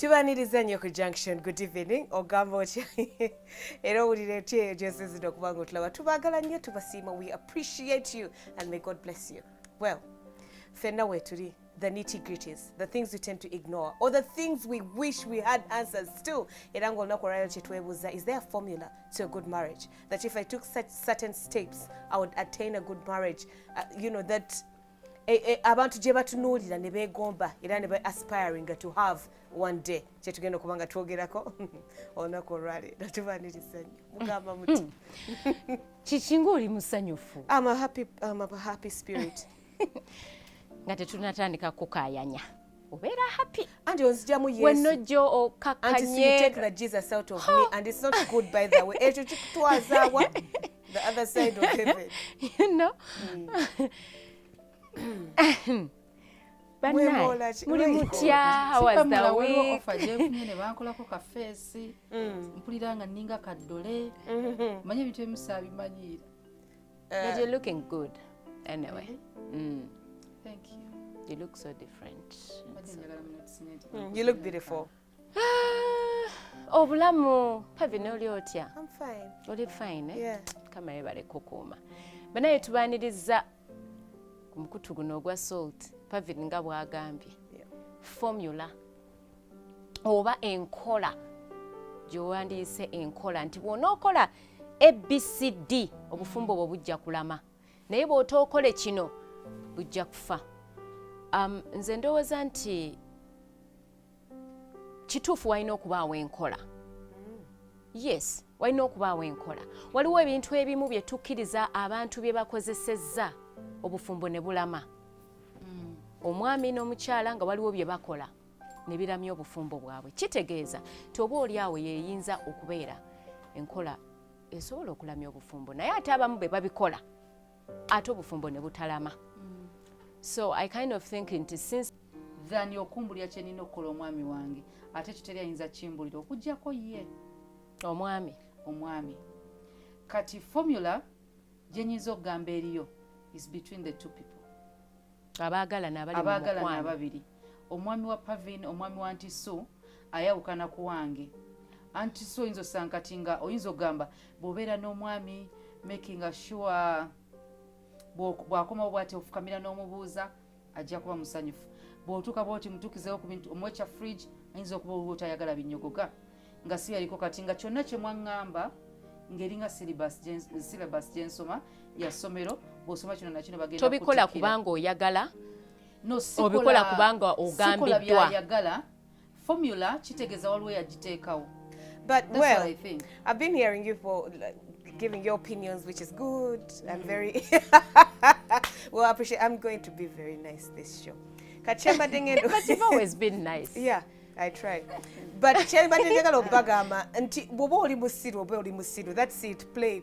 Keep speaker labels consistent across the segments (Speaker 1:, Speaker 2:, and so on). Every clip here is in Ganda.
Speaker 1: Tubaniriza nnyo ku Junction. Good evening. Ogamba otya? Era owulire ki eyo gy'osinzidde okuba ng'otulaba. Tubaagala nnyo, tubasiima. We appreciate you and may God bless you. Well, ffenna weetuli, the nitty-gritties, the things we tend to ignore, or the things we wish we had answers to. Era ng'olunaku olwaleero kye twebuuza, is there a formula to a good marriage? That if I took such certain steps, I would attain a good marriage. That abantu gye batunuulira ne beegomba era ne aspiring to have one day kye tugenda okuba nga twogerako olunaku olwaleero. Tubaniriza nnyo. Mugamba muti
Speaker 2: kiki ng'oli musanyufu?
Speaker 1: I'm a happy spirit.
Speaker 2: Nga tetunatandika kukaayanya obeera happy
Speaker 1: and onzijamu Yesu
Speaker 2: wenojjo okakkanye
Speaker 1: and you take the Jesus out of me and it's not good by the way ekyo kikutwaza wa the other side of heaven
Speaker 2: Bannange muli mutya? How was the week?
Speaker 3: Offer gyefunye ne bankolako kafeesi mpulira nga nninga kaddole manye ebintu ebimu abimanyiira.
Speaker 2: But you're looking good anyway.
Speaker 3: Thank you.
Speaker 2: You look so different.
Speaker 1: You look beautiful.
Speaker 2: Obulamu Pavin oli otya?
Speaker 1: I'm fine.
Speaker 2: Oli fine, eh?
Speaker 1: Yeah.
Speaker 2: Kama yebale kukuuma. Banaye tubaaniriza ku mukutu guno ogwa salt. Pavin nga bw'agambye. Formula oba enkola gy'owandiise enkola nti bw'onookola ABCD obufumbo bwo bujja kulama naye bw'otookole kino bujja kufa. Nze ndowooza nti kituufu walina okubaawo enkola. Yes, walina okubaawo enkola. Waliwo ebintu ebimu bye tukkiriza abantu bye bakozesezza obufumbo ne bulama. Omwami n'omukyala nga waliwo bye bakola ne biramya obufumbo bwabwe. Kitegeeza ti oba oli awo yeeyinza okubeera enkola esobola okulamya obufumbo naye ate abamu be babikola ate obufumbo ne butalama. So I kind of think nti since
Speaker 3: than okumbulira kye nina okukola omwami wange ate kiteri ayinza kimbulira okuggyako ye omwami. Kati formula gye nnyinza okugamba eriyo is between the two people.
Speaker 2: Abaagalana
Speaker 3: ababiri. Omwami wa Pavin, omwami wa Auntie Sue ayawukana ku wange. Auntie Sue oyinza osanga kati nga oyinza okugamba bw'obeera n'omwami making sure bw'akomawo bw'ati ofukamira n'omubuuza ajja kuba musanyufu. Bw'otuuka bw'oti mutuukizeewo ku bintu omwekya fridge ayinza okuba oba otayagala binnyogoga nga si yaliko kati nga kyonna kye mwaŋŋamba ng'eringa syllabus gye nsoma ya ssomero bw'osoma kino na kino bagenda
Speaker 2: tobikola kubanga oyagala
Speaker 3: obikola
Speaker 2: kubanga ogambiddwa.
Speaker 3: Byayagala formula kitegeeza waliwo yagiteekawo.
Speaker 1: But well, I've been hearing you for giving your opinions, which is good. I'm very well. I appreciate. I'm going to be very nice this show.
Speaker 2: But you've always been nice.
Speaker 1: Yeah, I try. But that's it. Play.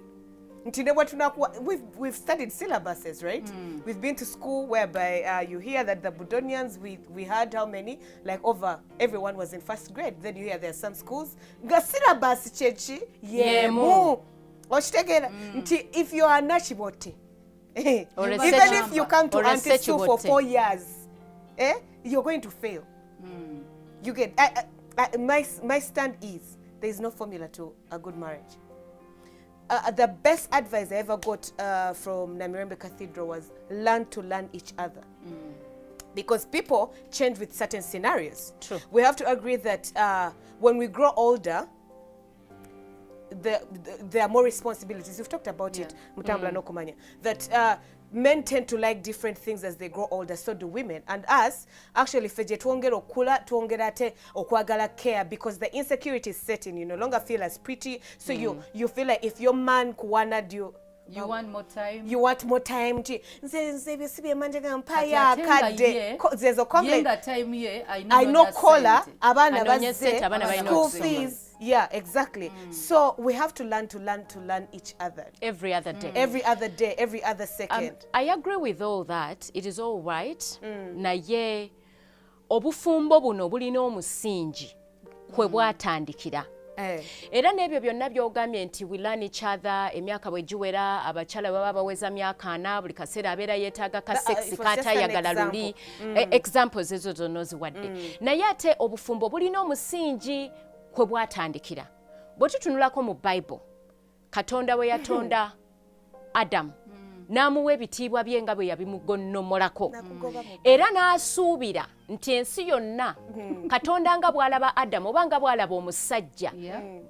Speaker 1: We've studied syllabuses, right? We've been to school whereby you hear that the Budonians, we had how many? Like over, everyone was in first grade. Then you hear there are some schools. Ga syllabus chechi, yemu. If you are nachibote, even if you come to Auntie Sue for 4 years, you're going to fail. You get, my stand is, there is no formula to a good marriage. The best advice I ever got from Namirembe Cathedral was learn to learn each other. Because people change with certain scenarios.
Speaker 2: True.
Speaker 1: We have to agree that when we grow older, there are more responsibilities. We've talked about it, Mutambula no kumanya, that men tend to like different things as they grow older, so do women. And us, actually, feje tuongera okula, tuongera te okwagala care, because the insecurity is setting. You no longer feel as pretty, so you feel like if your man kuwanad you,
Speaker 3: want more time.
Speaker 1: You want more time. There's a complaint. I know caller, school fees. Yeah, exactly. So we have to learn each other.
Speaker 2: Every other day.
Speaker 1: Every other day, every other second.
Speaker 2: I agree with all that. It is all right. Naye obufumbo buno bulina omusingi kwe bwatandikira. era n'ebyo byonna by'ogambye nti we learn each other emyaka bwe giwera abakyala baba baweza myaka 4 buli kaseera abeera yeetaaga ka sex kaatayagala luli examples ezo zonna ziwadde naye ate obufumbo bulina omusingi kwe bwatandikira bwe tutunulako mu Bible Katonda bwe yatonda Adam n'amuwa ebitiibwa bye nga bwe yabimugonnomolako era n'asuubira nti ensi yonna Katonda nga bw'alaba Adamu oba nga bw'alaba omusajja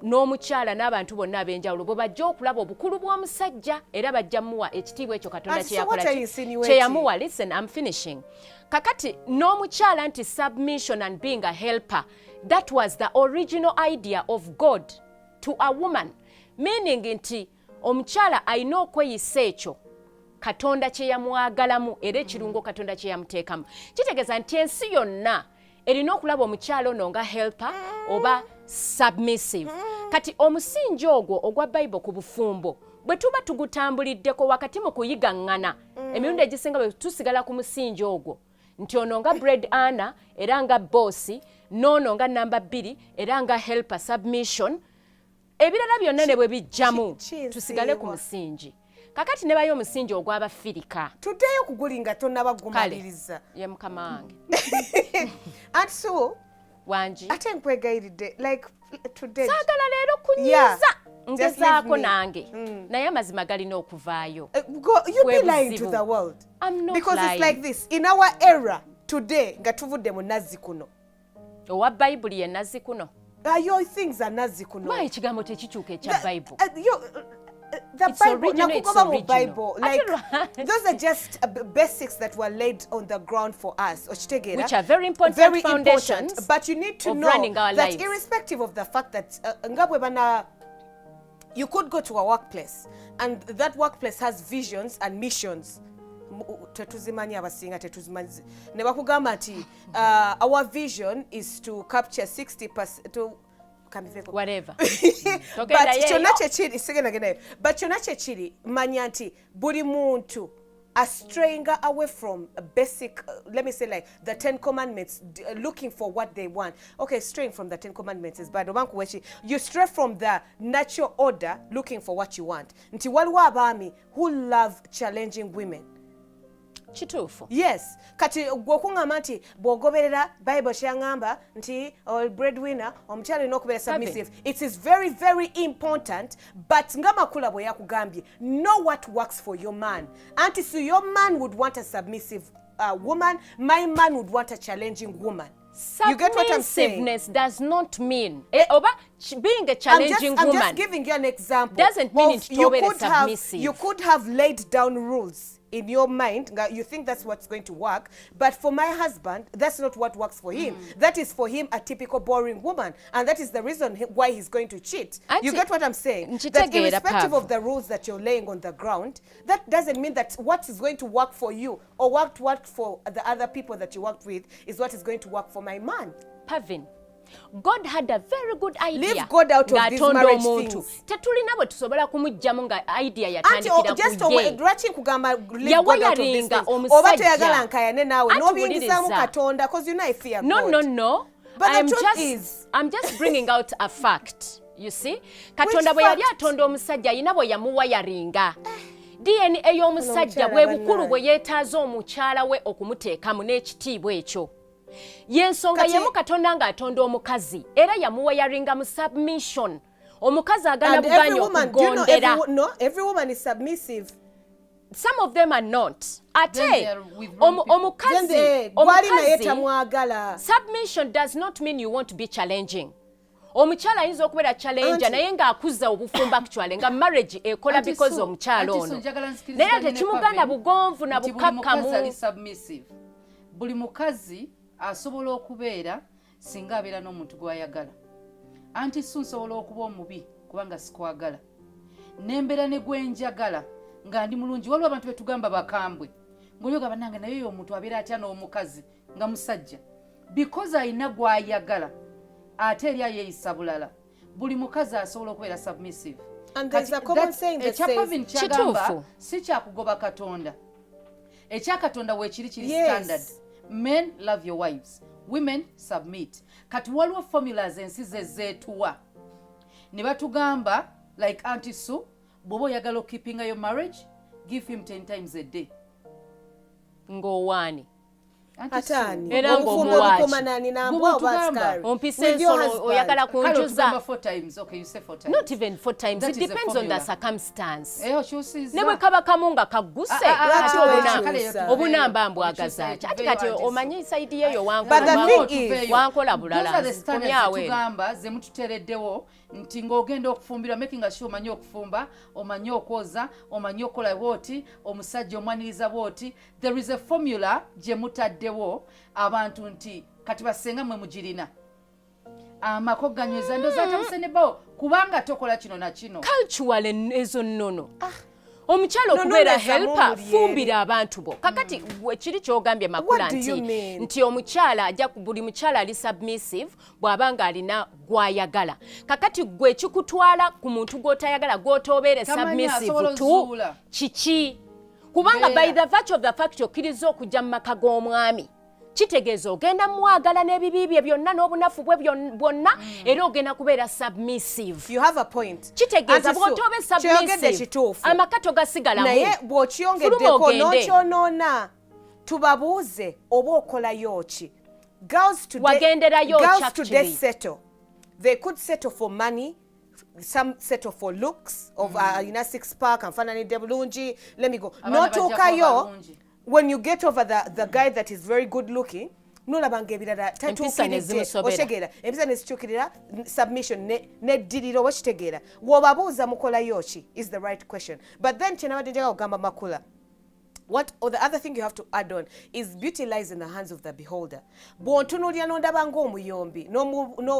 Speaker 2: n'omukyala n'abantu bonna ab'enjawulo bwe bajja okulaba obukulu bw'omusajja era bajja muwa ekitiibwa ekyo Katonda kye yamuwa. Listen, I'm finishing. Kakati n'omukyala nti submission and being a helper, that was the original idea of God to a woman, meaning nti omukyala alina okweyisa ekyo Katonda kye yamwagalamu era ekirungo Katonda kye yamuteekamu. Kitegeeza nti ensi yonna erina okulaba omukyala ono nga helper oba submissive. Kati omusingi ogwo ogwa Bible ku bufumbo bwe tuba tugutambuliddeko wakati mu kuyigaŋŋana emirundi egisinga bwe tusigala ku musingi ogwo nti ono nga bread earner era nga bossi n'ono nga namba 2 era nga helper submission ebirala byonna ne bwe bijjamu tusigale ku musingi. Kakati ne bayo omusingi ogw'Abafirika
Speaker 1: tuddeyo kugulinga tonnabagumaliriza
Speaker 2: ye mukama wange
Speaker 1: and so
Speaker 2: wangi
Speaker 1: ate nkwegayiridde like today
Speaker 2: saagala leero kunyiza ngezaako nange naye amazima galina okuvaayo.
Speaker 1: You be lying to the world.
Speaker 2: I'm not
Speaker 1: because
Speaker 2: lying.
Speaker 1: It's like this in our era today nga tuvudde mu nazzikuno
Speaker 2: owa Bayibuli ye nazzikuno
Speaker 1: your things are nazzikuno
Speaker 2: lwaki ekigambo tekikyuka ekya Bible.
Speaker 1: The
Speaker 2: It's
Speaker 1: Bible,
Speaker 2: original, it's
Speaker 1: nakugoba mu
Speaker 2: original.
Speaker 1: Bible, like those are just basics that were laid on the ground for us, Ochitegeera,
Speaker 2: which are very important
Speaker 1: very
Speaker 2: foundations
Speaker 1: important, but you need to
Speaker 2: of
Speaker 1: know
Speaker 2: running our
Speaker 1: that
Speaker 2: lives.
Speaker 1: irrespective of the fact that ngabwe bana you could go to a workplace and that workplace has visions and missions. Tetuzimanyi abasinga tetuzimanyi ne bakugamba nti our vision is to capture 60% to
Speaker 2: whatever
Speaker 1: but kyonna kyekiri sigenda gendayo but kyonna kyekiri manya nti buli muntu straying away from a basic let me say like the 10 commandments looking for what they want. Okay, straying from the 10 commandments is bad. You stray from the natural order looking for what you want. Nti waliwo abaami who love challenging women.
Speaker 2: Kituufu.
Speaker 1: Yes. Kati gwokuŋŋamba nti bw'ogoberera Bible kyangamba nti breadwinner omukyala alina okubeera submissive. It is very very important, but nga Makula bwe yakugambye, know what works for your man. Anti so your man would want a submissive woman, my man would want a challenging woman. You get what I'm saying?
Speaker 2: Submissiveness does not mean being a challenging woman.
Speaker 1: I'm just giving you an example.
Speaker 2: Doesn't mean it's submissive.
Speaker 1: You could have laid down rules in your mind. You think that's what's going to work, but for my husband, that's not what works for him. That is for him a typical boring woman, and that is the reason why he's going to cheat. You get what I'm saying? That irrespective of the rules that you're laying on the ground, that doesn't mean that what is going to work for you or what worked for the other people that you worked with is what is going to work for my man.
Speaker 2: Pavin, God had a very good idea.
Speaker 1: Leave God out of these marriage things.
Speaker 2: Tetulina bwe tusobola kumujjamu nga idea yatandikira
Speaker 1: kujje. Lwaki nkugamba leave God out of these things? Oba toyagala nkayane naawe n'obiyingizaamu Katonda because you know I fear God.
Speaker 2: No.
Speaker 1: But the truth is,
Speaker 2: I'm just bringing out a fact. You see? Katonda bwe yali atonda omusajja alina bwe yamuwa yaringa. DNA y'omusajja bwe bukulu bwe yeetaaza omukyala we okumuteekamu n'ekitiibwa ekyo. Yensonga yemu Katonda nga atonda omukazi era yamuwa yaringa mu submission. Omukazi agana buganyo okugondera.
Speaker 1: No, every woman is submissive.
Speaker 2: Some of them are not. Ate omukazi submission does not mean you want to be challenging. Omukyala ayinza okubeera challenge naye ng'akuzza obufumba actually nga marriage ekola because omukyala ono. Naye ate kimuganda bugonvu na bukakkamu.
Speaker 3: Buli mukazi asobola okubeera singa abeera n'omuntu gw'ayagala. Anti so nsobola okuba omubi kubanga sikwagala. N'embeera ne gwenjagala nga ndi mulungi. Waliwo abantu betugamba bakambwe. Ng'oyoga bannange naye omuntu abeera atya n'omukazi nga musajja. Because ayina gw'ayagala ate eri ayeeyisa bulala. Buli mukazi asobola okubeera submissive.
Speaker 1: And there's a common saying that says
Speaker 2: kituufu.
Speaker 3: Si kyakugoba Katonda. Ekya Katonda weekiri kiri standard. Men love your wives. Women submit. Kati waliwo formulas ensi ze zeetuwa. ne batugamba like Auntie Sue bw'oba oyagala keeping your marriage give him 10 times a day
Speaker 2: ng'owaani
Speaker 1: Atani.
Speaker 2: Era ng'omuwaaki.
Speaker 1: Ompise
Speaker 2: ensolo oyagala kunjuza.
Speaker 3: 4 times. Okay, you say 4 times.
Speaker 2: Not even 4 times.
Speaker 3: That
Speaker 2: It
Speaker 3: is
Speaker 2: depends
Speaker 3: a
Speaker 2: on the
Speaker 3: formula.
Speaker 2: circumstance.
Speaker 3: Chooses.
Speaker 2: Ne bwe kaba kamu nga kagguse obunamba mbwagaza ati kati omanyi saidi yeyo wankola bulala
Speaker 3: tugamba ze mututereddewo nti ng'ogenda okufumbirwa making sure omanyi okufumba omanyi okwoza omanyi okola bwoti omusajja omwaniriza bwoti there is a formula gye mutaddewo abantu nti kati basenga mwe mugirina amako ganyweza ndoza atamusenebawo kubanga tokola kino na kino
Speaker 2: cultural ezo nnono omukyala okubeera helper fumbira abantu bo kakati kiri kyogambye makula nti omukyala ajja buli mukyala ali submissive bw'abanga alina gwayagala kakati gwe kikutwala ku muntu gw'otayagala gw'otobeere submissive tu kiki kubanga by the virtue of the fact okkiriza okujja mu maka g'omwami kitegeeza ogenda mwagala n'ebibi bye byonna n'obunafu bwe bwonna era ogenda kubeera submissive.
Speaker 1: You have a point.
Speaker 2: Kitegeeza bw'otobe submissive amaka togasigalamu
Speaker 1: naye bw'okiyongeddeko n'okyonoona tubabuuze oba okolayo ki. Girls today settle. They could settle for money. Some settle for looks of six pack and fananidde bulungi. Let me go. N'otuukayo when you get over the guy that is very good looking, nolabanga ebirala tatuukiridde otegeera empisa nezikyukirira submission neddirira oba kitegeera bw'obabuuza mukolayo ki is the right question. But then kyenabadde njagala kugamba makula the other thing you have to add on is beauty lies in the hands of the beholder. Bw'ontunuulira n'ondaba ng'omuyombi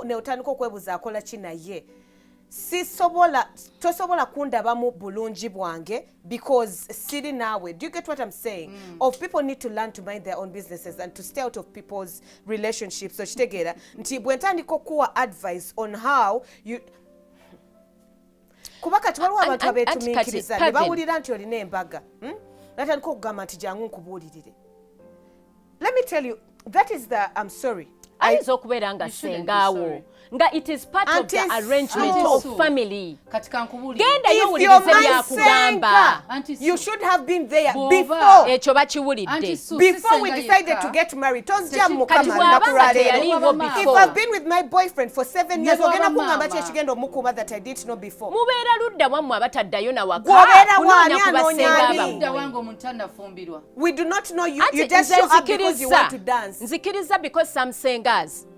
Speaker 1: neotandika okwebuuza akola ki naye tosobola kundabamu bulungi bwange because siri naawe. Do you get what I'm saying? Of people need to learn to mind their own businesses and to stay out of people's relationships. So kitegeera nti bwentandika okuwa advice on how you kuba kati waliwo abantu abeetumiikiriza ne bawulira nti olina embaga natandika okugamba nti jangu nkubuulirire. Let me tell you, that is the I'm sorry.
Speaker 2: Ayinza okubeera nga sengaawo nga it is part of the arrangement of family. Genda yowulirize byakugamba.
Speaker 1: You should have been there before.
Speaker 2: Ekyo bakiwulidde.
Speaker 1: Before we decided to get married. Tonzija mukama nakuraleero. If I've been with my boyfriend for 7 years, ogenda kungamba ki ekigenda omukuuma that I didn't know before.
Speaker 2: Mubeera ludda wammwe abataddayo na waka.
Speaker 1: Gobeera wani anoonyaani. We do not know you. You just show up because you want to dance.
Speaker 2: Nzikiriza because some singers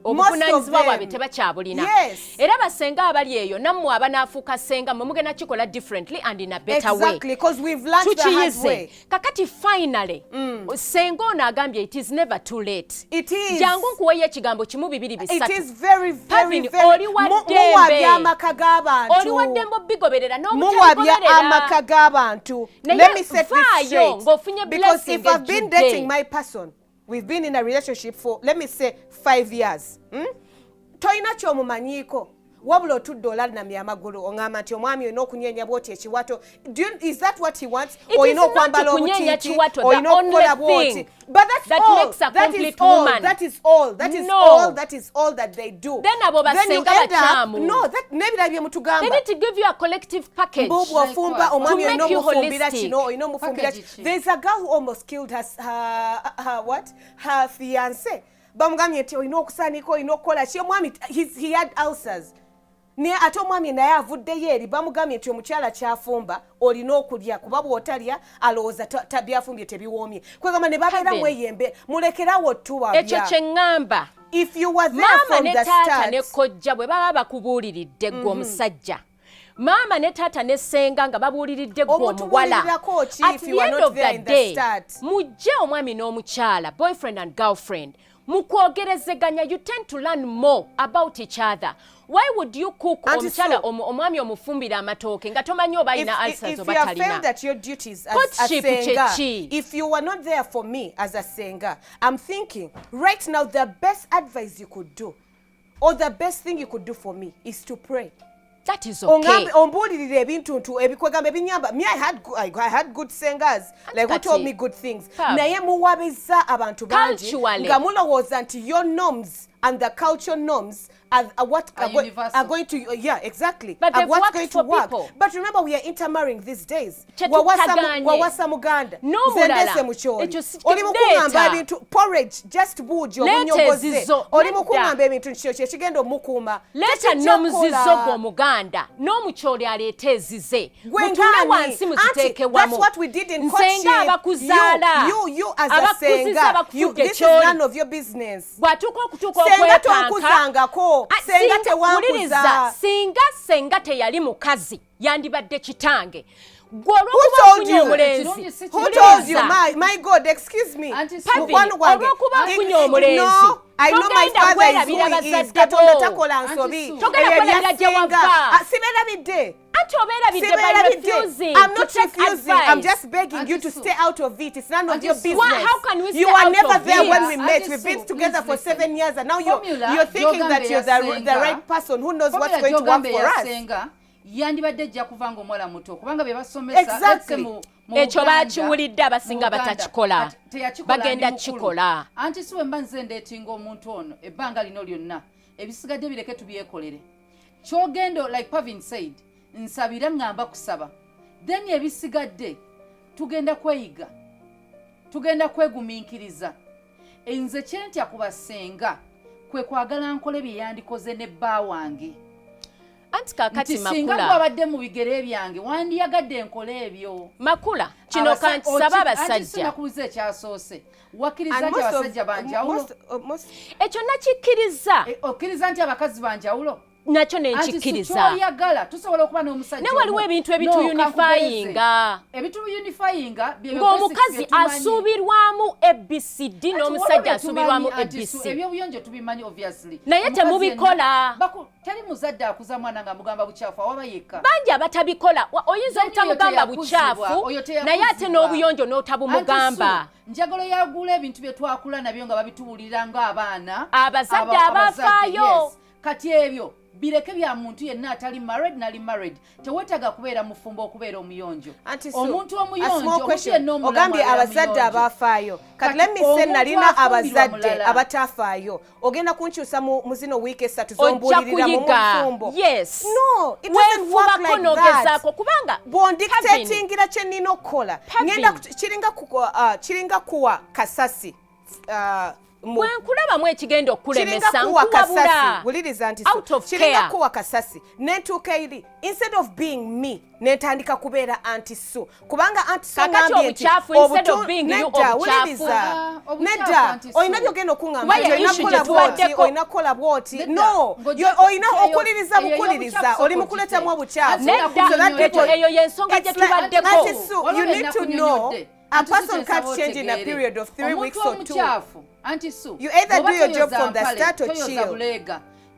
Speaker 2: obuvunaanyizibwa bwabwe tebakyabulina era basenga abali eyo nammwe abanaafuuka senga mwe mugenda kikola differently and in a better way. Tukiyize kakati finally senga ono agambye it is never too late. Jangu nkuweyo ekigambo kimu 2 3 oli waddembe obigoberera
Speaker 1: n'obutabigoberera amaka g'abantu. Let me set this straight because if I've been dating my person, we've been in a relationship for, let me say, 5 years. Toyina ky'omumanyiiko wabula otudde olalina amagulu oŋŋamba nti omwami olina okunyenya bwoti ekiwato. Is that what he wants? Olina okwambala obutiiti olina okukola bwoti. But that's all. That is all that they do.
Speaker 2: Then abo basenga bakyamu.
Speaker 1: No, that n'ebirala bye mutugamba.
Speaker 2: They need to give you a collective package.
Speaker 1: Mbubu ofumba omwami olina omufumbira kino olina omufumbira kino. There's a girl who almost killed her fiancé. Bamugambye nti olina okusaanika olina okukola ki omwami he had ulcers. Ne ate omwami naye avuddeyo eri bamugambye nti omukyala kyafumba olina okulya kuba bw'otalya alowooza byafumbye tebiwoomye. Kwegamba ne babeera mweyembe mulekerawo tuwabya.
Speaker 2: Ekyo kye ŋŋamba.
Speaker 1: If you were there from the start.
Speaker 2: Maama ne taata ne kojja bwe baba bakubuuliridde ggwe omusajja. Maama ne taata ne ssenga nga babuuliridde ggwe omuwala. At the end of the day, mujje omwami n'omukyala, boyfriend and girlfriend. Mukwogerezeganya, you tend to learn more about each other. Why would you cook omukyala omwami omufumbira amatooke nga tomanyi oba alina ulcers oba talina?
Speaker 1: If you have failed at your duties as a senga, if you were not there for me as a senga, I'm thinking right now the best advice you could do or the best thing you could do for me is to pray.
Speaker 2: That is okay.
Speaker 1: Ombulirire ebintuntu ebikwegamba ebinyamba. Me, I had good singers like who told me good things. Naye muwabiza abantu bangi nga mulowooza nti your norms and the cultural norms are what are going to exactly.
Speaker 2: But
Speaker 1: are what's
Speaker 2: worked
Speaker 1: going
Speaker 2: for
Speaker 1: to work.
Speaker 2: people.
Speaker 1: But remember, we are intermarrying these days.
Speaker 2: Wawasa
Speaker 1: muganda.
Speaker 2: No
Speaker 1: Zendese mucholi. Oli mukungamba ebintu porridge just bujo munyogoze. Oli mukungamba ebintu nshoshe kigendo mukuma.
Speaker 2: Leta nomuzizo gwo muganda. No mucholi alete ezize. Mutule wansi muziteke wamo.
Speaker 1: That's what we did in courtship.
Speaker 2: Nsenga abakuzala.
Speaker 1: You as a senga. This is none of your business.
Speaker 2: Bwatuko kutuko okwekanka.
Speaker 1: Senga tewankuza.
Speaker 2: Senga teyali mukazi. Yandibadde kitange. Who told you?
Speaker 1: Who told you? My God, excuse me.
Speaker 2: No, I know
Speaker 1: my father is who he is. Katonda takola nsobi. I'm not refusing. I'm just begging you to stay out of it. It's none of your business.
Speaker 2: How can we stay
Speaker 1: you were
Speaker 2: out
Speaker 1: never
Speaker 2: of
Speaker 1: there
Speaker 2: it?
Speaker 1: when we met. We've been together for 7 years, and now you're thinking that you're the right person who knows what's going to work for us.
Speaker 3: Yandibadde jja kuvanga omwala muto kubanga bye basomesa
Speaker 2: ekyo bakiwulidde abasinga batakikola bagenda kikola
Speaker 3: anti siwe mba nze ndeetinga omuntu ono ebbanga lino lyonna ebisigadde bireke tubyekolere kyogendo like Pavin said nsabira ngamba kusaba then ebisigadde tugenda kweyiga tugenda kwegumiikiriza enze kyentya kubasenga kwe kwagala nkole bye yandikoze ne bba wange
Speaker 2: anti kakati makula
Speaker 3: singa gwabadde mu bigere byange wandiyagadde enkole ebyo
Speaker 2: makula kino kanti saba basajja
Speaker 3: nakubuza ekyasoose wakkiriza nti abasajja banjawulo
Speaker 2: ekyo nakikkiriza
Speaker 3: okkiriza nti abakazi banjawulo
Speaker 2: nakyo nenkikkiriza
Speaker 3: tusobola okuba n'omusajja
Speaker 2: ne waliwo ebintu ebituyunifayinga ng'omukazi asuubirwamu ABCD n'omusajja asuubirwamu ABC
Speaker 3: ebyobuyonjo tubimanyi obviously
Speaker 2: naye temubikola
Speaker 3: teri muzadde akuza mwana nga mugamba bukyafu awaba yekka
Speaker 2: bangi abatabikola oyinza obutamugamba bukyafu naye ate n'obuyonjo n'otabumugamba
Speaker 3: njagalo yagula ebintu bye twakula nabyo nga babituwulira ng'abaana
Speaker 2: abazadde abafaayo
Speaker 3: kati ebyo bireke bya muntu yenna atali married nali married tewetaga kubeera mufumbo okubeera omuyonjo omuntu omuyonjo
Speaker 1: ogambye abazadde abafaayo kati let me say nalina abazadde abatafaayo ogenda kunkyusa mu zino wiiki esatu zombulirira mu mufumbo
Speaker 2: yes
Speaker 1: no it doesn't work like that
Speaker 2: kubanga
Speaker 1: bondictatingira kye nina okukola ngenda kiringa kuwa kasasi
Speaker 2: bwenkulabamu ekigenda okulemesa nkuwabula
Speaker 1: wuliriza nti kiringa kuwa kasasi nentuuka eri instead of being me netandika kubeera anti Sue kubanga anti Sue ngambye nti nedda olina byogenda okuŋŋamba nti olina kukola bwoti no olina okuliriza bukuliriza oli mukuletamu obukyafu
Speaker 2: eyo yensonga gye tubaddeko
Speaker 1: you need to know a person can't change in a period of 3 weeks or 2. You either do your job from the start or chill.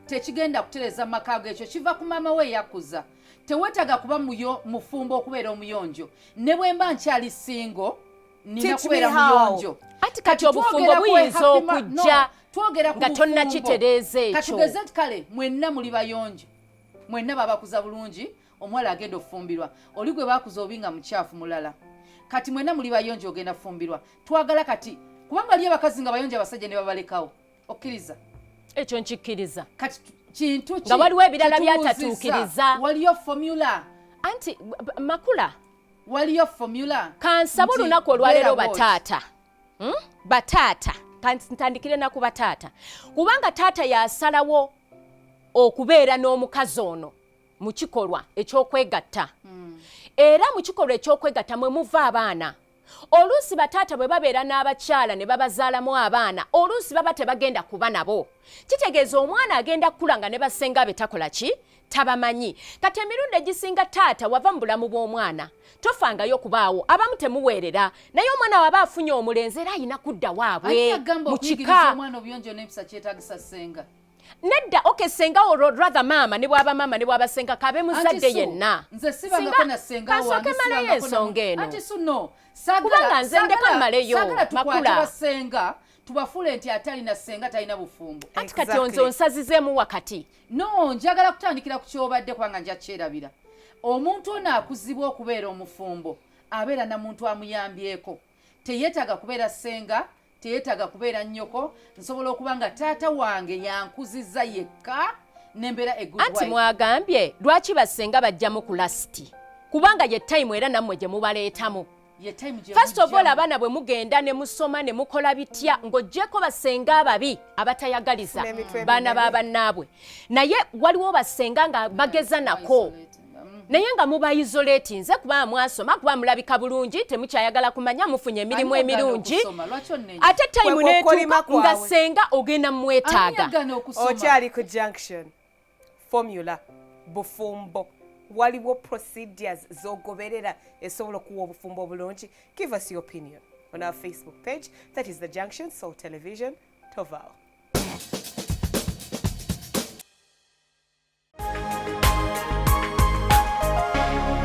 Speaker 3: Tekigenda kutereza makago ekyo kiva ku mama we yakuza. Tewetaga kuba mufumbo okubeera omuyonjo. Ne bwemba nkyali singo nina kubeera muyonjo.
Speaker 2: Ati kati obufumbo buyinza okujja nga tonna kitereeza ekyo.
Speaker 3: Katugeze kale mwenna muli bayonjo. Mwenna babakuza bulungi omwala agenda ofumbirwa. Oli gwe bakuza obinga mukyafu mulala. Kati mwena muli bayonjo ogenda fumbirwa twagala kati kubanga liye bakazi nga bayonjo abasajja ne babalekawo okkiriza
Speaker 2: ekyo nkikkiriza
Speaker 3: kati kintu
Speaker 2: nga waliwo ebirala byatatuukiriza
Speaker 3: waliyo formula
Speaker 2: anti makula
Speaker 3: waliyo formula
Speaker 2: kansaba olunaku olwaleero bataata ntandikire naku bataata kubanga taata yasalawo okubeera n'omukazi ono mu kikolwa eky'okwegatta era mu kikolwa eky'okwegatta mwe muva abaana oluusi bataata bwe babeera n'abakyala ne babazaalamu abaana oluusi baba tebagenda kuba nabo kitegeeza omwana agenda kukula nga ne basenga be takola ki tabamanyi kati emirundi egisinga taata wava mu bulamu bw'omwana tofangayo kubaawo abamu temuweerera naye omwana waba afunye omulenzi era ayina kudda waabwe mu kika nedda senga rather mama ne bwaba mama ne bwaba senga kabe muzadde yenna
Speaker 3: nze sibangako na senga
Speaker 2: wange sibangako ensonga eno
Speaker 3: anti suno
Speaker 2: kubanga nze ndeka mmaleyo makula
Speaker 3: basenga tubafule nti atali na senga talina bufumbo
Speaker 2: ati kati onzo nsazizeemu wakati
Speaker 3: no njagala kutandikira ku kyobadde kubanga nja kyerabira omuntu ono akuzibwa okubeera omufumbo abeera na muntu amuyambyeko teyeetaaga kubeera senga teyeetaaga kubeera nnyoko nsobola okuba nga taata wange yankuzizza yekka nembeera
Speaker 2: anti mwagambye lwaki bassenga bajjamu ku lasiti kubanga ye time era nammwe gye mubaleetamu first of all abaana bwe mugenda ne musoma ne mukola bitya ng'oggyeko bassenga ababi abatayagaliza baana b'abannaabwe naye waliwo bassenga nga bageza nako naye nga mubayisolate nze kuba mwasoma kuba mulabika bulungi temukyayagala kumanya mufunye emirimu emirungi ate time neetuuka nga senga ogenda mwetaaga
Speaker 1: okyali ku junction formula bufumbo waliwo procedures zogoberera esobola okuwa obufumbo obulungi. Give us your opinion on our Facebook page. That is The Junction Soul Television. Toval.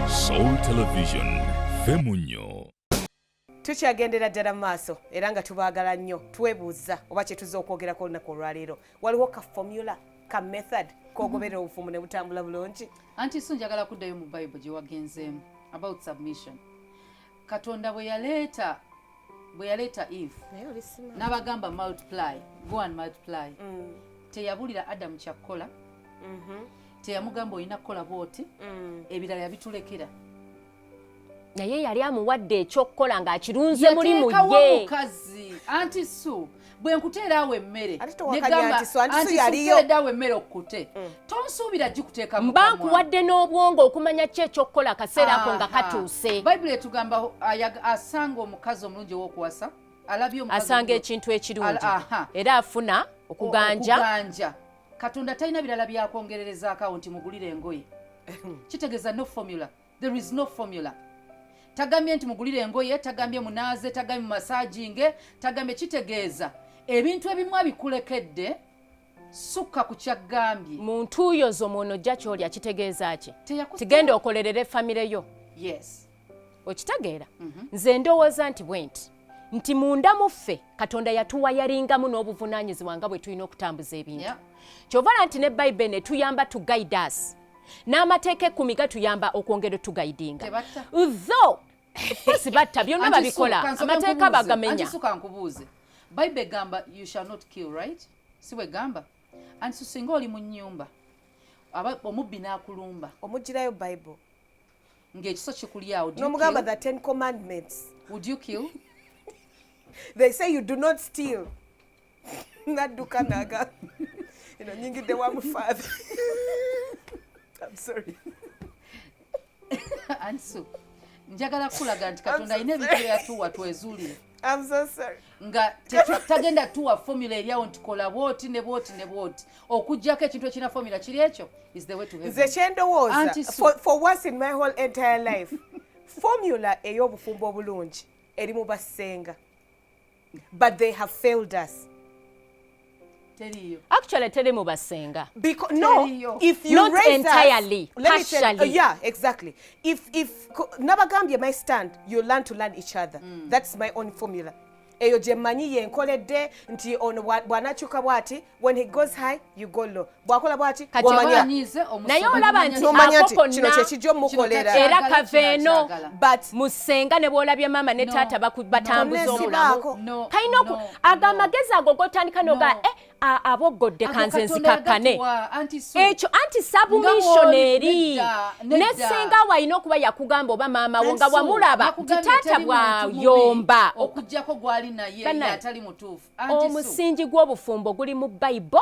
Speaker 4: Soul Television Femunyo.
Speaker 1: Tukyagendera ddala mu maaso era nga tubaagala nnyo twebuuza oba kye tuzza okwogerako olunaku olwaleero waliwo ka formula ka method kogoberera obufumbo ne butambula bulungi.
Speaker 3: Anti so njagala kuddayo mu Bible gye wagenzeemu about submission. Katonda bwe yaleeta Eve n'abagamba multiply, go and multiply. Teyabulira Adamu kyakkola. Teyamugamba olina kukola bw'oti ebirala yabitulekera.
Speaker 2: naye yali amuwadde ekyokukola ng'akirunze mulimu ye
Speaker 3: omukazi anti su bwe nkuteerawo emmere negamba emmere okkute tonsuubira gikuteeka
Speaker 2: mba nkuwadde n'obwongo okumanya ki ekyokukola akaseera ako nga katuuse.
Speaker 3: bayibuli etugamba asanga omukazi omulungi ow'okuwasa
Speaker 2: asanga ekintu ekirungi era afuna okuganja.
Speaker 3: Katonda talina birala byakwongerereza akawunti mugulire engoye. Kitegeeza no formula. There is no formula. Tagambye nti mugulire engoye, tagambye munaaze, tagambye massaging, tagambye kitegeeza ebintu ebimu abikulekedde sukka ku kyagambye.
Speaker 2: Muntu oyo z'omwono jja ky'olya kitegeeza ki? Tigenda okolerere famire yo.
Speaker 3: Yes.
Speaker 2: Okitegeera? Nze ndowooza nti bwenti. Nti munda muffe Katonda yatuwa yalingamu n'obuvunaanyizibwa nga bwe tulina okutambuza ebintu. Kyovala nti ne Bible ne tuyamba to guide us. N'amateeka 10 gatuyamba okwongera tugaidinga. Though sibatta byonna babikola amateeka bagamenya.
Speaker 3: Antisuka nkubuuze. Bible gamba you shall not kill, right? Siwe gamba. Antisusinga oli mu nnyumba. Omubbi n'akulumba.
Speaker 1: Omugirayo Bible.
Speaker 3: Ng'ekiso kikulyawo.
Speaker 1: N'omugamba the 10 commandments.
Speaker 3: Would you kill?
Speaker 1: They say you do not steal. Naduka naga. Nyingide wa mufadha. I'm sorry.
Speaker 3: Ansu. Njagala kulaga nti Katonda ayina ebintu yatuwa twezuulire.
Speaker 1: I'm so sorry.
Speaker 3: Nga tagenda tuwa formula eryawo nti kola bwoti ne bwoti ne bwoti. Okujjako ekintu ekina formula kiri ekyo is the way to heaven.
Speaker 1: Nze kyendowooza for once in my whole entire life formula ey'obufumbo obulungi eri mu bassenga. But they have failed us.
Speaker 2: Actually, tell them about Senga.
Speaker 1: Because no, if you
Speaker 2: not
Speaker 1: raise
Speaker 2: entirely,
Speaker 1: us,
Speaker 2: partially.
Speaker 1: Yeah, exactly. If Nabagambia may stand, you learn to learn each other. That's my own formula. Eyo jemanyi yenkolede nti ono bwanachuka bwati when he goes high you go low. Bwakola bwati
Speaker 3: wamanya.
Speaker 2: Naye olaba nti
Speaker 1: ako kino kyekijjo mukolera.
Speaker 2: Era kaveeno but musenga ne bwolabye mama ne taata batambuza obulamu. Kaino agamagezi ago gotandika noga abogodde kanze nzikakkane ekyo anti submissionary nesenga wayina okuba yakugamba oba maama wo nga wamulaba nti taata bwayomba
Speaker 3: okujjako gwali naye atali mutuufu.
Speaker 2: Omusingi gw'obufumbo guli mu Bible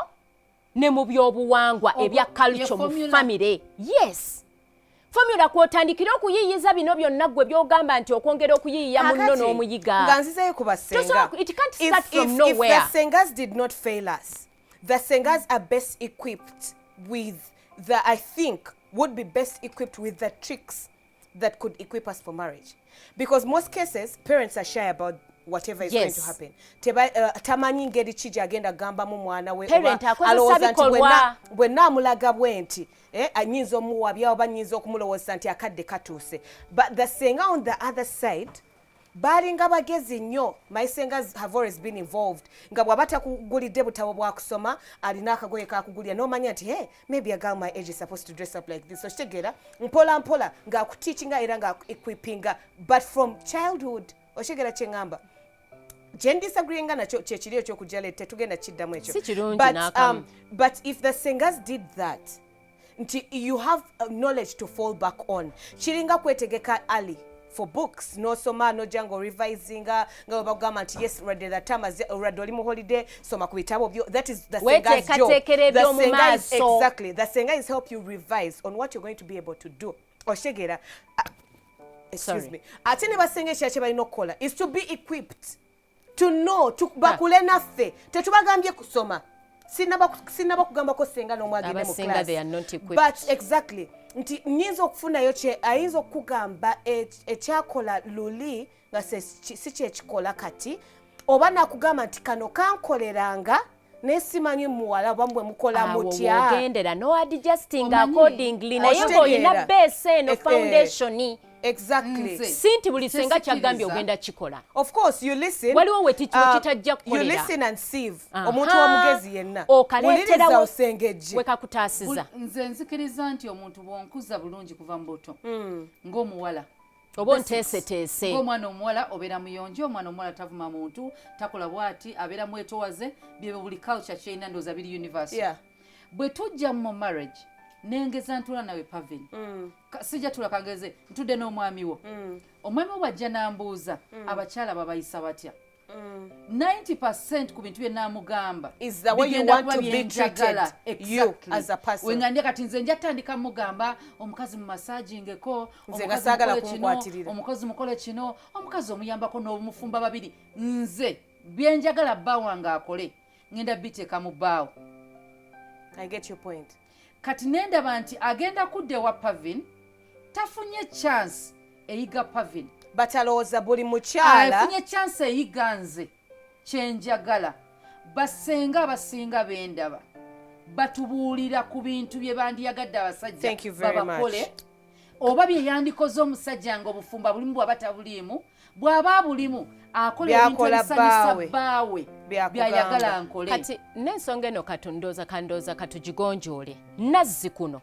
Speaker 2: ne mu byobuwangwa ebya culture mu family. Yes. Formula kwotandikira okuyiyiza bino byonna gwe byogamba nti okwongera okuyiyiya munno n'omuyiga.
Speaker 1: Nga nzizeyo ku basenga.
Speaker 2: It can't start from nowhere.
Speaker 1: If the Sengas did not fail us, the Sengas are best equipped with I think, would be best equipped with the tricks that could equip us for marriage. Because most cases, parents are shy about whatever is going to happen. Tamanyi ngeri kiji agenda gamba mu mwana we
Speaker 2: alowooza nti
Speaker 1: bwe naamulaga bwenti anyinza omuwabya oba anyinza okumulowooza nti akadde katuuse. But the Senga on the other side balinga bagezi nnyo. My Sengas have always been involved. Nga bw'abata kugulidde butabo bwa kusoma alina akagoye kakugulya n'omanya nti hey, maybe a girl my age is supposed to dress up like this. So kitegeera mpola mpola nga akuteachinga era nga equippinga but from childhood. Oshegera kyengamba. gye disagreeing nakyo kyekiri ekyokujja leero tetugenda kiddamu ekyo
Speaker 2: Si kirungi n'akamu.
Speaker 1: but if the singers did that nti you have knowledge to fall back on kiringa kwetegeka ali for books nosoma nojja ng'orivisinga nga webagamba nti yes radde that time radde oli mu holiday soma ku bitabo byo that is the singer's job.
Speaker 2: Weteekateekera eby'omu maaso.
Speaker 1: Exactly, the singer is help you revise on what you're going to be able to do oshegera excuse me ate ne basenga ekya balina okukola is to be equipped to know bakule naffe tetubagambye kusoma sinaba kugambako senga n'omwagende mu
Speaker 2: Abasinga
Speaker 1: class
Speaker 2: they are not equipped.
Speaker 1: but exactly nti nyinza okufunayo ayinza okugamba ekyakola luli nga si kyekikola kati oba nakugamba nti kano kankoleranga nesimanyi muwala bamwe mukola mutya
Speaker 2: ogendera no adjusting accordingly naye ng'olina base eno foundation
Speaker 1: exactly
Speaker 2: si nti buli senga kyagambye ogenda kikola.
Speaker 1: of course you listen
Speaker 2: Waliwo we kitajja
Speaker 1: you
Speaker 2: kukolera.
Speaker 1: listen and sieve omuntu w'omugezi yenna
Speaker 2: Okaleeterawo
Speaker 1: Muliriza osengejje
Speaker 2: wekakutaasiza
Speaker 3: nze nzikiriza nti omuntu bw'onkuza bulungi kuva mu buto ng'omuwala
Speaker 2: oba onteeseteese
Speaker 3: ng'omwana omuwala obeera muyonjo omwana omuwala tavuma muntu takola bwati abeera mwetowaze bye buli culture kyerina ndooza biri universal bwe tujja mu marriage nengeza ntula nawe pavin sijja tula kageze ntudde n'omwami wo omwami wo bw'ajja n'ambuuza abakyala babayisa batya 90% ku bintu bye naamugamba
Speaker 1: is the way you want to be treated you as a person
Speaker 3: wengandye kati nze nja tandika mugamba omukazi mu massagingeko
Speaker 1: nze gasaagala kunkwatirira
Speaker 3: omukazi mukole kino omukazi omuyambako n'obumufumba babiri nze byenjagala bba wange akole ngenda biteeka mu bbaawo.
Speaker 1: I get your point.
Speaker 3: Kati nendaba nti agenda kudde wa Pavin tafunye chance eyiga Pavin
Speaker 1: batalooza buli mukyala
Speaker 3: afunye chance eyiga nze kyenjagala basenga abasinga bendaba batubuulira ku bintu bye bandiyagadde abasajja babakole oba bye yandikoze omusajja nga obufumba bulimu bw'aba tabuliimu bw'aba bulimu akola ebintu ebisanyusa bbaawe byayagala nkole.
Speaker 2: Kati n'ensonga eno katundooza katugigonjoole nazzi kuno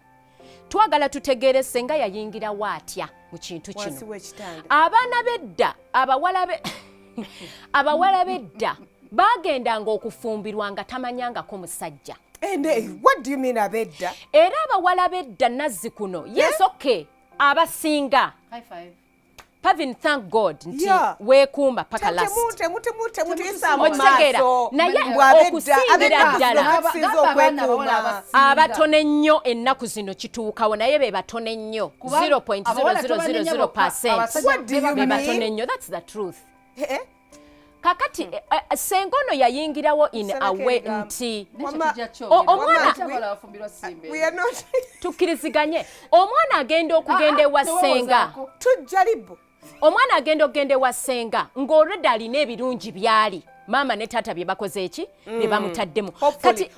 Speaker 2: twagala tutegeere senga yayingirawo atya mu kintu kino. Abaana bedda abawala bedda bagendanga okufumbirwa nga tamanyangako musajja.
Speaker 1: What do you mean abedda?
Speaker 2: Era abawala bedda nazzi kuno yes okay abasinga
Speaker 3: high five
Speaker 2: Pavin, thank God nti weekumba paka last naye okusingira ddala abatono ennyo ennaku zino kituukawo naye be batono ennyo 0.0000% be batono ennyo. That's the truth. Kakati senga ono yayingirawo in a way nti omwana tukkiriziganye omwana agenda okugenda ewa senga
Speaker 1: tujjalibo
Speaker 2: omwana agenda okugenda ewa senga ng'olwedde alina ebirungi byali maama ne taata bye bakoze eki bye bamutaddemu kati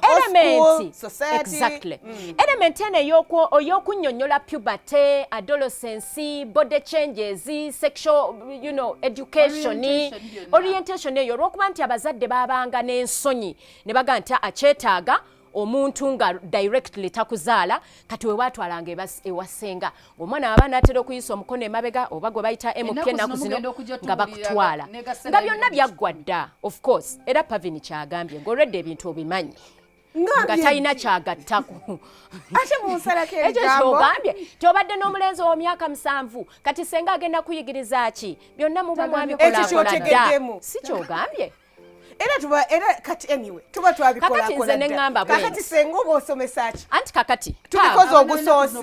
Speaker 2: element eno ey'okunnyonnyola puberty adolescence body changes sexual education orientation eyo olw'okuba nti abazadde baabanga n'ensonyi ne baga nti akyetaaga omuntu nga directly takuzaala kati we watwalanga ewasenga omwana aba n'atera okuyisa omukono emabega oba gwe bayita MP ennaku zino nga bakutwala nga byonna byaggwa dda of course era Pavin kyagambye ng'olwedde ebintu obimanyi nga talina kyagattako
Speaker 1: ate munsalako
Speaker 2: ekyo kyogambye tyobadde n'omulenzi w'omyaka 7 kati senga agenda kuyigiriza ki byonna muba mwabikolakola dda si kyogambye
Speaker 1: era kati anyway tuba twabikola kakati senga oba osomesa ki
Speaker 2: anti kakati
Speaker 1: tulikoze ogusoose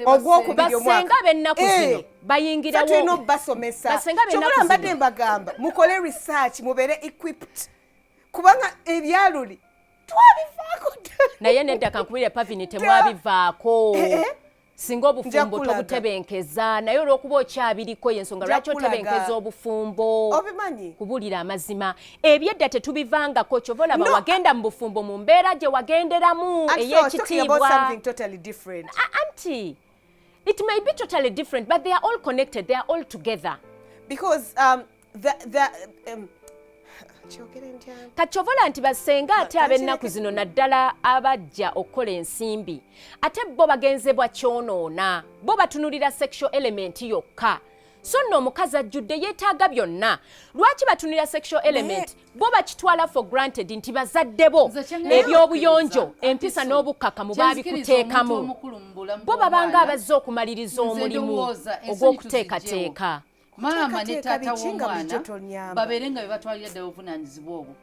Speaker 1: ogwokubiri
Speaker 2: basenga b'ennaku zino bayingirawo
Speaker 1: tulina obbasomesa kyobula mbadde mbagamba mukole research mubeere equipped kubanga ebyaluli twabivaako
Speaker 2: naye nedda kankubire Pavin temwabivaako singa obufumbo tobutebenkeza naye olw'okuba okyabiriko yensonga lwaki otebenkeza obufumbo
Speaker 1: obimanyi
Speaker 2: kubulira amazima ebyedda tetubivangako kyova olaba wagenda mu bufumbo mu mbeera gye wagenderamu ey'ekitiibwa anti it may be totally different but they are all connected, they are all together
Speaker 1: because
Speaker 2: kachovola nti basenga ate ab'ennaku zino naddala abajja okukola ensimbi ate bo bagenzebwa kyonoona bo batunulira sexual element yokka so nno omukazi ajjudde yeetaaga byonna. Lwaki batunira sexual element bo bakitwala for granted nti bazadde bo ebyobuyonjo empisa n'obukkakkamu baabikuteekamu bo babanga abazze okumaliriza omulimu ogw'okuteekateeka.
Speaker 3: Maama ne taata w'omwana babeere nga be batwalira ddala obuvunaanyizibwa obwo.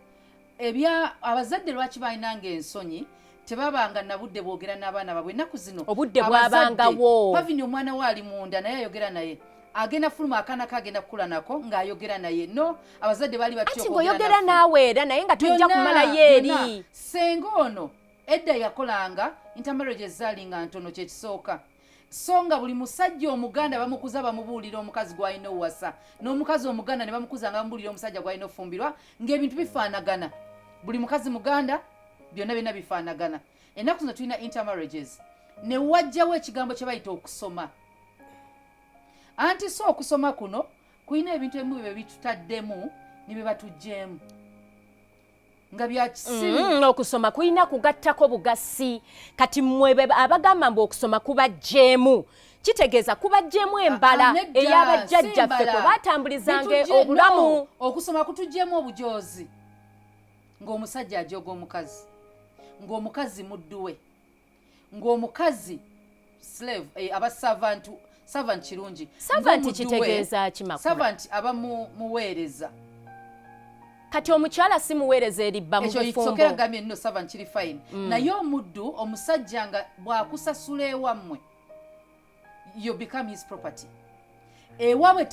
Speaker 3: Abazadde lwaki balinanga ensonyi tebabanga na budde boogera n'abaana baabwe. Ennaku zino
Speaker 2: obudde bwabangawo.
Speaker 3: Pavini omwana we ali munda naye ayogera naye. Agenda fuluma akaana kagenda kukula nako ng'ayogera naye. No, abazadde baali batyo
Speaker 2: ati ng'oyogera naawe era naye nga tojja kumalayo eri.
Speaker 3: Senga ono edda yakolanga intermarriages zaalinga ntono kyekisooka. So nga buli musajja omuganda bamukuza bamubuulira omukazi gw'alina owasa. N'omukazi omuganda ne bamukuza nga bamubuulira omusajja gw'alina ofumbirwa ng'ebintu bifaanagana. Buli mukazi muganda byonna byonna bifaanagana. Ennaku zino tulina intermarriages. Ne wajjawo ekigambo kye bayita okusoma. Anti so okusoma kuno kulina ebintu ebimu bye bitutaddemu ne bye batuggyemu. Nga bya kisiru.
Speaker 2: Okusoma kulina kugattako bugasi. Kati mmwe abagamba mbu okusoma kubajjeemu. Kitegeeza kubajjeemu embala ey'abajjajjaffe kwe baatambulizanga obulamu.
Speaker 3: Okusoma kutuggyemu obujoozi. Ng'omusajja ajoga omukazi. Ng'omukazi mudduwe. Ng'omukazi slave aba servant kirungi.
Speaker 2: Servant kitegeeza kimakula.
Speaker 3: Servant aba muweereza.
Speaker 2: Kati omukyala si muweereza eribba mu bufumbo.
Speaker 3: Ekyo kisokera gambye nno servant kiri fine. Naye omuddu omusajja nga bw'akusasula ewammwe you become his property. Ewaabwe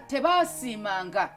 Speaker 3: tebaasiimanga.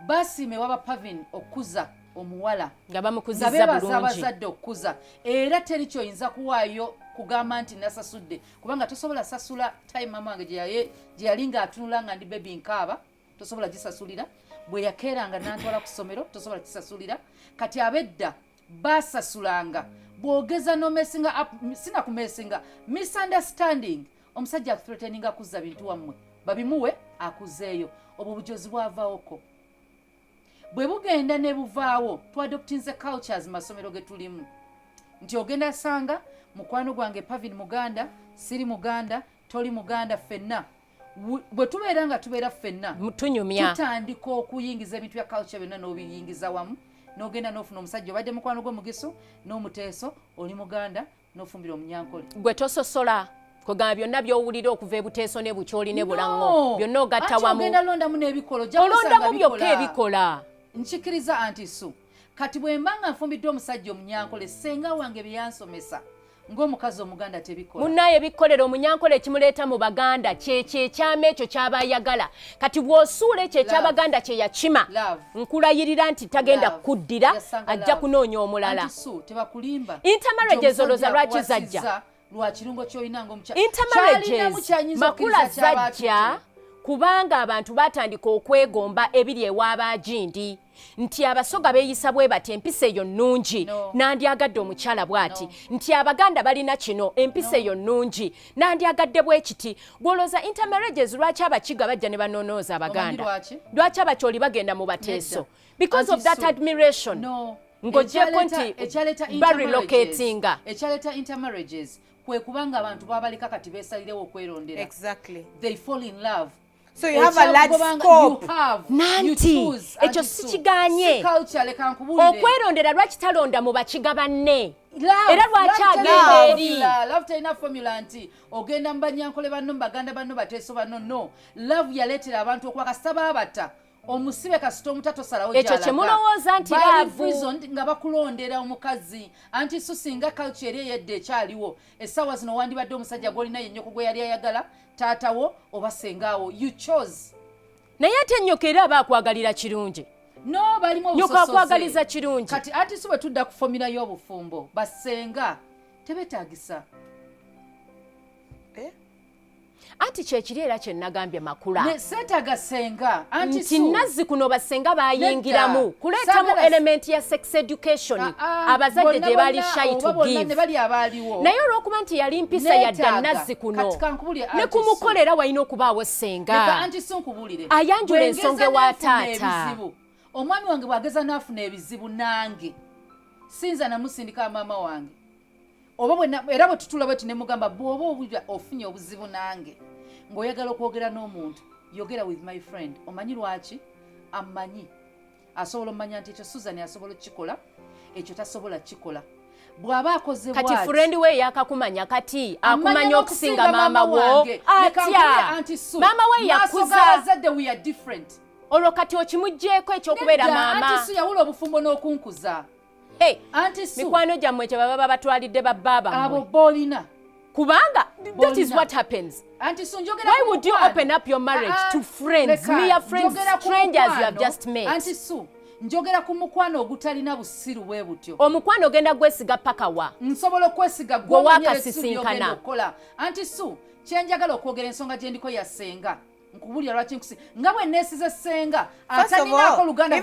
Speaker 3: Basiima ewaba Pavin okuza omuwala
Speaker 2: nga bamukuzizza bulungi.
Speaker 3: Abazadde okuza. Era teri kyoyinza kuwaayo kugamba nti nasasudde. Kubanga tosobola sasula time mama wange gye yali ng'atunula nga ndi baby nkaaba. Tosobola gisasulira. Bwe yakeeranga n'antwala ku ssomero tosobola kisasulira. Kati abedda baasasulanga. Bw'ogeza n'omesinga sina kumesinga misunderstanding. Omusajja akuthreateninga kuzza bintu wammwe. Babimuwe akuzeeyo. Obwo bujozi bwavaawoko. Bwe bugenda ne buvaawo tuadoptinze cultures masomero ge tulimu. Nti ogenda sanga mukwano gwange Pavin Muganda, siri Muganda, toli Muganda ffenna. Bwe tubeera nga tubeera ffenna
Speaker 2: mutunyumya
Speaker 3: tutandika okuyingiza ebintu bya culture byonna n'obiyingiza wamu n'ogenda n'ofuna omusajja obadde mukwano gw'omugiso n'omuteeso oli Muganda n'ofumbira omunyankole.
Speaker 2: Gwe tososola kugamba byonna by'owulira okuva ebuteeso ne bukyoli ne bulango byonna ogatta wamu.
Speaker 3: Ogenda londamu n'ebikolo
Speaker 2: olondamu byokka ebikola.
Speaker 3: Nkikiriza anti Su kati bwe mbanga nfumbidde omusajja omunyankole senga wange bye yansomesa ng'omukazi omuganda tebikola.
Speaker 2: Munnaye bikolera omunyankole ekimuleeta mu baganda kyekyama ekyo ky'abayagala. Kati bw'osuula ekyo eky'abaganda kye yakima nkulayirira nti tagenda kuddira ajja kunoonya omulala. Intermarriages olowooza lwaki zajja? Intermarriages makula zajja kubanga abantu batandika okwegomba ebiri ewaabagindi nti abasoga beeyisa bwe bati empisa eyo nnungi nandyagadde omukyala bw'ati nti abaganda balina kino empisa eyo nnungi nandyagadde bwe kiti. Gwolooza intermarriages lwaki abakiga bajja ne banonooza abaganda? Lwaki abakyoli bagenda mu bateeso? Because of that admiration. Ng'oggyeko nti barelocatinga.
Speaker 3: Ekyaleeta intermarriages kwe kubanga abantu babaleka kati beesalirewo okwerondera.
Speaker 1: Exactly.
Speaker 3: They fall in love.
Speaker 1: So you have a large scope.
Speaker 2: Nanti ekyo sikiganye okwerondera lwaki talonda mu bakiga banne era lwaki agenda eri
Speaker 3: love talina formula nti ogenda mu banyankole banno mu baganda banno bateeso banno no love yaleetera abantu okwakasita baabata omusibe kasita omutato salawo gyalaga
Speaker 2: ekyo kyemulowooza nti laavu
Speaker 3: nga bakulondera omukazi anti so singa culture eri eyedde ekyaliwo essaawa zino wandibadde omusajja gw'olina yennyoko gwe yali ayagala taatawo oba sengaawo you chose.
Speaker 2: Naye ate ennyoko era aba akwagalira kirungi.
Speaker 3: No balimu obusosoze.
Speaker 2: Nnyoko akwagaliza kirungi.
Speaker 3: Kati ati so bwe tudda ku formula y'obufumbo basenga tebetaagisa.
Speaker 2: Anti kyekiri era kye nagambye makula.
Speaker 3: Ne seetaaga senga. Anti
Speaker 2: nti nazzi kuno basenga bayingiramu kuleetamu element ya sex education abazadde gye bali shy to give. Naye olw'okuba nti yali mpisa yadda nazzi kuno ne kumukolera walina okubaawo senga ayanjula ensonga ewa taata.
Speaker 3: Omwami wange bw'ageza n'afuna ebizibu nange sinza namusindika maama wange oba era bwe tutula bwe tunemugamba bw'oba ofunye obuzibu nange ng'oyagala okwogera n'omuntu yogera with my friend omanyi lwaki amanyi asobola omanya nti ekyo Susan asobola kikola ekyo tasobola kikola bw'aba akoze bwati
Speaker 2: kati friend we yakakumanya kati akumanya okusinga mama wo atya mama we yakuza
Speaker 3: azadde we are different
Speaker 2: olwo kati okimugjeeko ekyokubeera mama
Speaker 3: anti Su yawula obufumbo n'okunkuza anti Su
Speaker 2: mikwano gyammwe kye baba batwalidde babba
Speaker 3: abo
Speaker 2: bammwe
Speaker 3: boolina
Speaker 2: kubanga that is what happens.
Speaker 3: Anti Su njogera
Speaker 2: why would you open up your marriage to friends mere friends strangers you have just met?
Speaker 3: Anti Su njogera ku mukwano ogutalina busiru bwe butyo
Speaker 2: omukwano ogenda gwesiga paka wa
Speaker 3: nsobola okwesiga
Speaker 2: gwe wakasisinkana
Speaker 3: okola anti Su kyenjagala okwogera ensonga gye ndiko yasenga nkubulya lwaki nkusi nga bwe neesize senga atalinaako luganda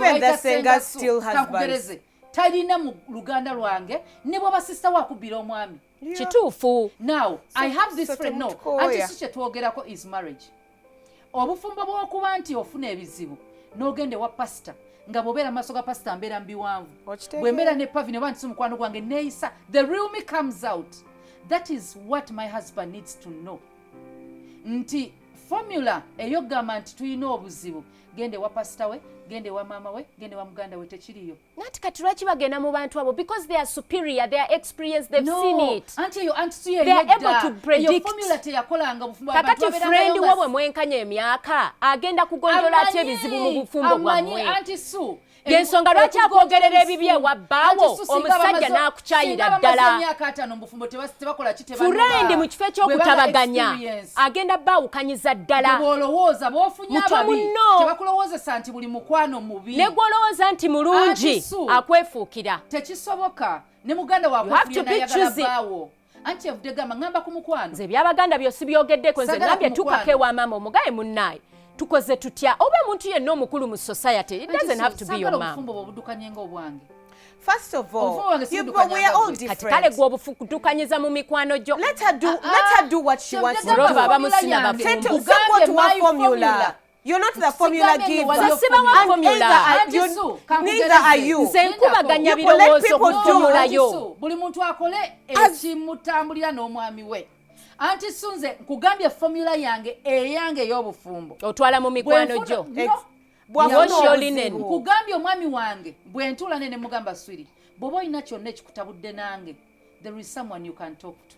Speaker 3: kankugereze talina mu luganda lwange ne bw'aba sisita wakubbira omwami
Speaker 2: kituufu.
Speaker 3: Now I have this friend no anti Su kyetwogerako is marriage obufumbo bw'okuba nti ofuna ebizibu n'ogende wa pastor nga bw'obeera maaso ga pastor mbeera mbiwanvu bwe mbeera ne Pavin oba nti si mukwano gwange neeyisa the real me comes out. That is what my husband needs to know nti formula eyogamba nti tulina obuzibu gende wa pastor we gende wa mama we gende wa muganda we tekiriyo
Speaker 2: nati kati lwaki bagenda mu bantu abo because they are superior they are experienced they've seen it
Speaker 3: anti Su
Speaker 2: they are able to predict
Speaker 3: formula teyakolanga bufumbo
Speaker 2: kakati friend wo bwe mwenkanya emyaka agenda kugonjola atya ebizibu mu bufumbo bwammwe
Speaker 3: anti Su
Speaker 2: yensonga lwaki akwogerera ebibi ewa bbaawo omusajja n'akukyayira ddala furendi mu kifo ekyokutabaganya agenda baawukanyiza ddala muto
Speaker 3: muno nti buli mukwano mubi
Speaker 2: ne gwolowooza nti mulungi akwefuukira
Speaker 3: tekisoboka ne muganda wakweyagala bbaawo anti yavudde gamba ngamba ku mukwano
Speaker 2: nze byabaganda byosi byogeddeko nze nambye tukako ewa maama omugaye munnaye tukoze tutya oba omuntu yenna omukulu mu society it doesn't have to be your mom.
Speaker 1: First of all, we are all different.
Speaker 2: Kale gwe obufukutukanyiza mu mikwano gyo.
Speaker 1: Let her do what she wants to do.
Speaker 2: Say
Speaker 1: what to our formula. You're not the formula giver. Neither are you.
Speaker 2: Nze nkubaganya birowoozo ku formula yo.
Speaker 3: Buli muntu akole ekimutambulira n'omwami we. Anti Sunze nkugambye formula yange eyange ey'obufumbo.
Speaker 2: Otwala mu mikwano gyo.
Speaker 3: Nkugambye omwami wange bwe ntula ne mugamba swiri. Bw'oba olina kyonna ekikutabudde nange, there is someone you can talk to.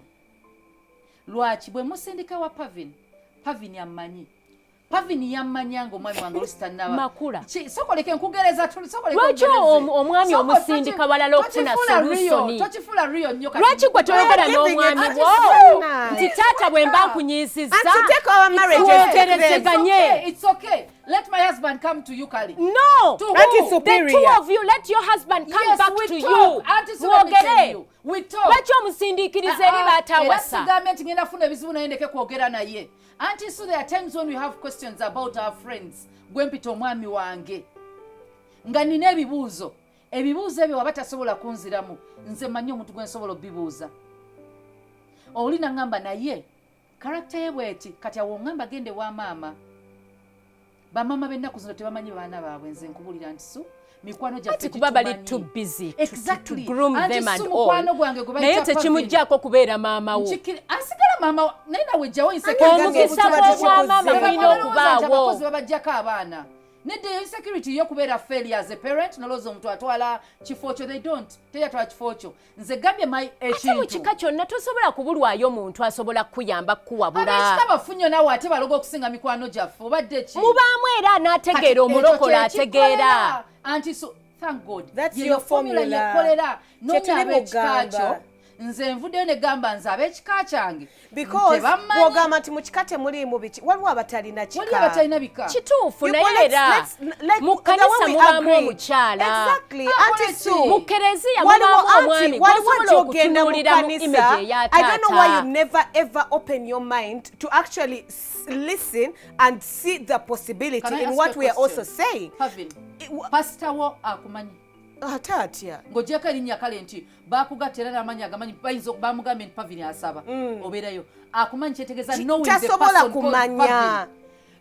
Speaker 3: Lwaki bwe musindika wa Pavin amanyi. Pavin yammanyanga omwami wange olusitanaba.
Speaker 2: Makula.
Speaker 3: Sokoleke nkugereza
Speaker 2: lwaki omwami omusindika balala okufuna solusoni.
Speaker 3: Tokifuula Rio nnyo kati.
Speaker 2: Lwaki gwe toyogera n'omwami wo? Nti taata bwe mba nkunyizizza. Tuterezeganye.
Speaker 3: It's okay. Let my husband come to you, Kali.
Speaker 2: No.
Speaker 1: That is superior.
Speaker 2: The two of you, let your husband come back to you.
Speaker 3: Mwogere. We talk.
Speaker 2: Lwaki omusindiikiriza eri baatawasa.
Speaker 3: Era sigambye nti ngenda funa ebizibu naye ndeke kwogera naye. Auntie, so there are times when we have questions about our friends. Gwe mpita omwami wange. Nga nina ebibuuzo. Ebibuuzo ebyo waba tasobola kunziramu. Nze manyi omuntu gwe nsobola obibuuza. Olina ngamba naye. Karakta ye bweti kati awo ngamba gende wa maama. Bamama bennaku zino tebamanyi baana baabwe nze nkubulira nti Su mikwano gyaffe
Speaker 2: kuba bali too busy
Speaker 3: exactly.
Speaker 2: to groom them and all. Naye tekimuggyako kubeera maama wo.
Speaker 3: Asigala maama naye nawe jjawo
Speaker 2: omukisa gw'omwamaama gulina okubaawo.
Speaker 3: Abakozi babajjako abaana. Nedda eyo insecurity y'okubeera failure as a parent nolowooza omuntu atwala kifo kyo they don't. Teyatwala kifo kyo. Nze gambye ekintu.
Speaker 2: Ate mu kika kyonna tosobola kubulwayo muntu asobola kukuyamba kukuwabula.
Speaker 3: Abekika bafunyo naawe ate baloga okusinga mikwano gyaffe obadde ki?
Speaker 2: Mubaamu era n'ategeera omulokola ategeera.
Speaker 3: Anti so thank God.
Speaker 1: That's your formula.
Speaker 3: Yekolera n'omyabe ekika kyo. Nze nvuddeyo ne gamba nze ab'ekika kyange.
Speaker 1: Because bw'ogamba nti mu kika temuliimu biki waliwo abatalina kika.
Speaker 3: Waliwo abatalina bika.
Speaker 2: Kituufu naye era mu kkanisa mubaamu omukyala.
Speaker 1: Anti Su.
Speaker 2: Mu kereziya mubaamu omwami gwosobola okutunuulira mu image eya taata.
Speaker 1: I don't know why you never ever open your mind to actually listen and see the possibility in what we are also saying.
Speaker 3: Pastor wo akumanyi.
Speaker 1: Atatya.
Speaker 3: Ng'ogyeko erinnya kale nti baakugatta era n'amanyi agamanyi bayinza bamugambye nti Pavin asaba. Obeerayo. Akumanyi kyetegeeza knowing the person
Speaker 1: tasobola kumanya.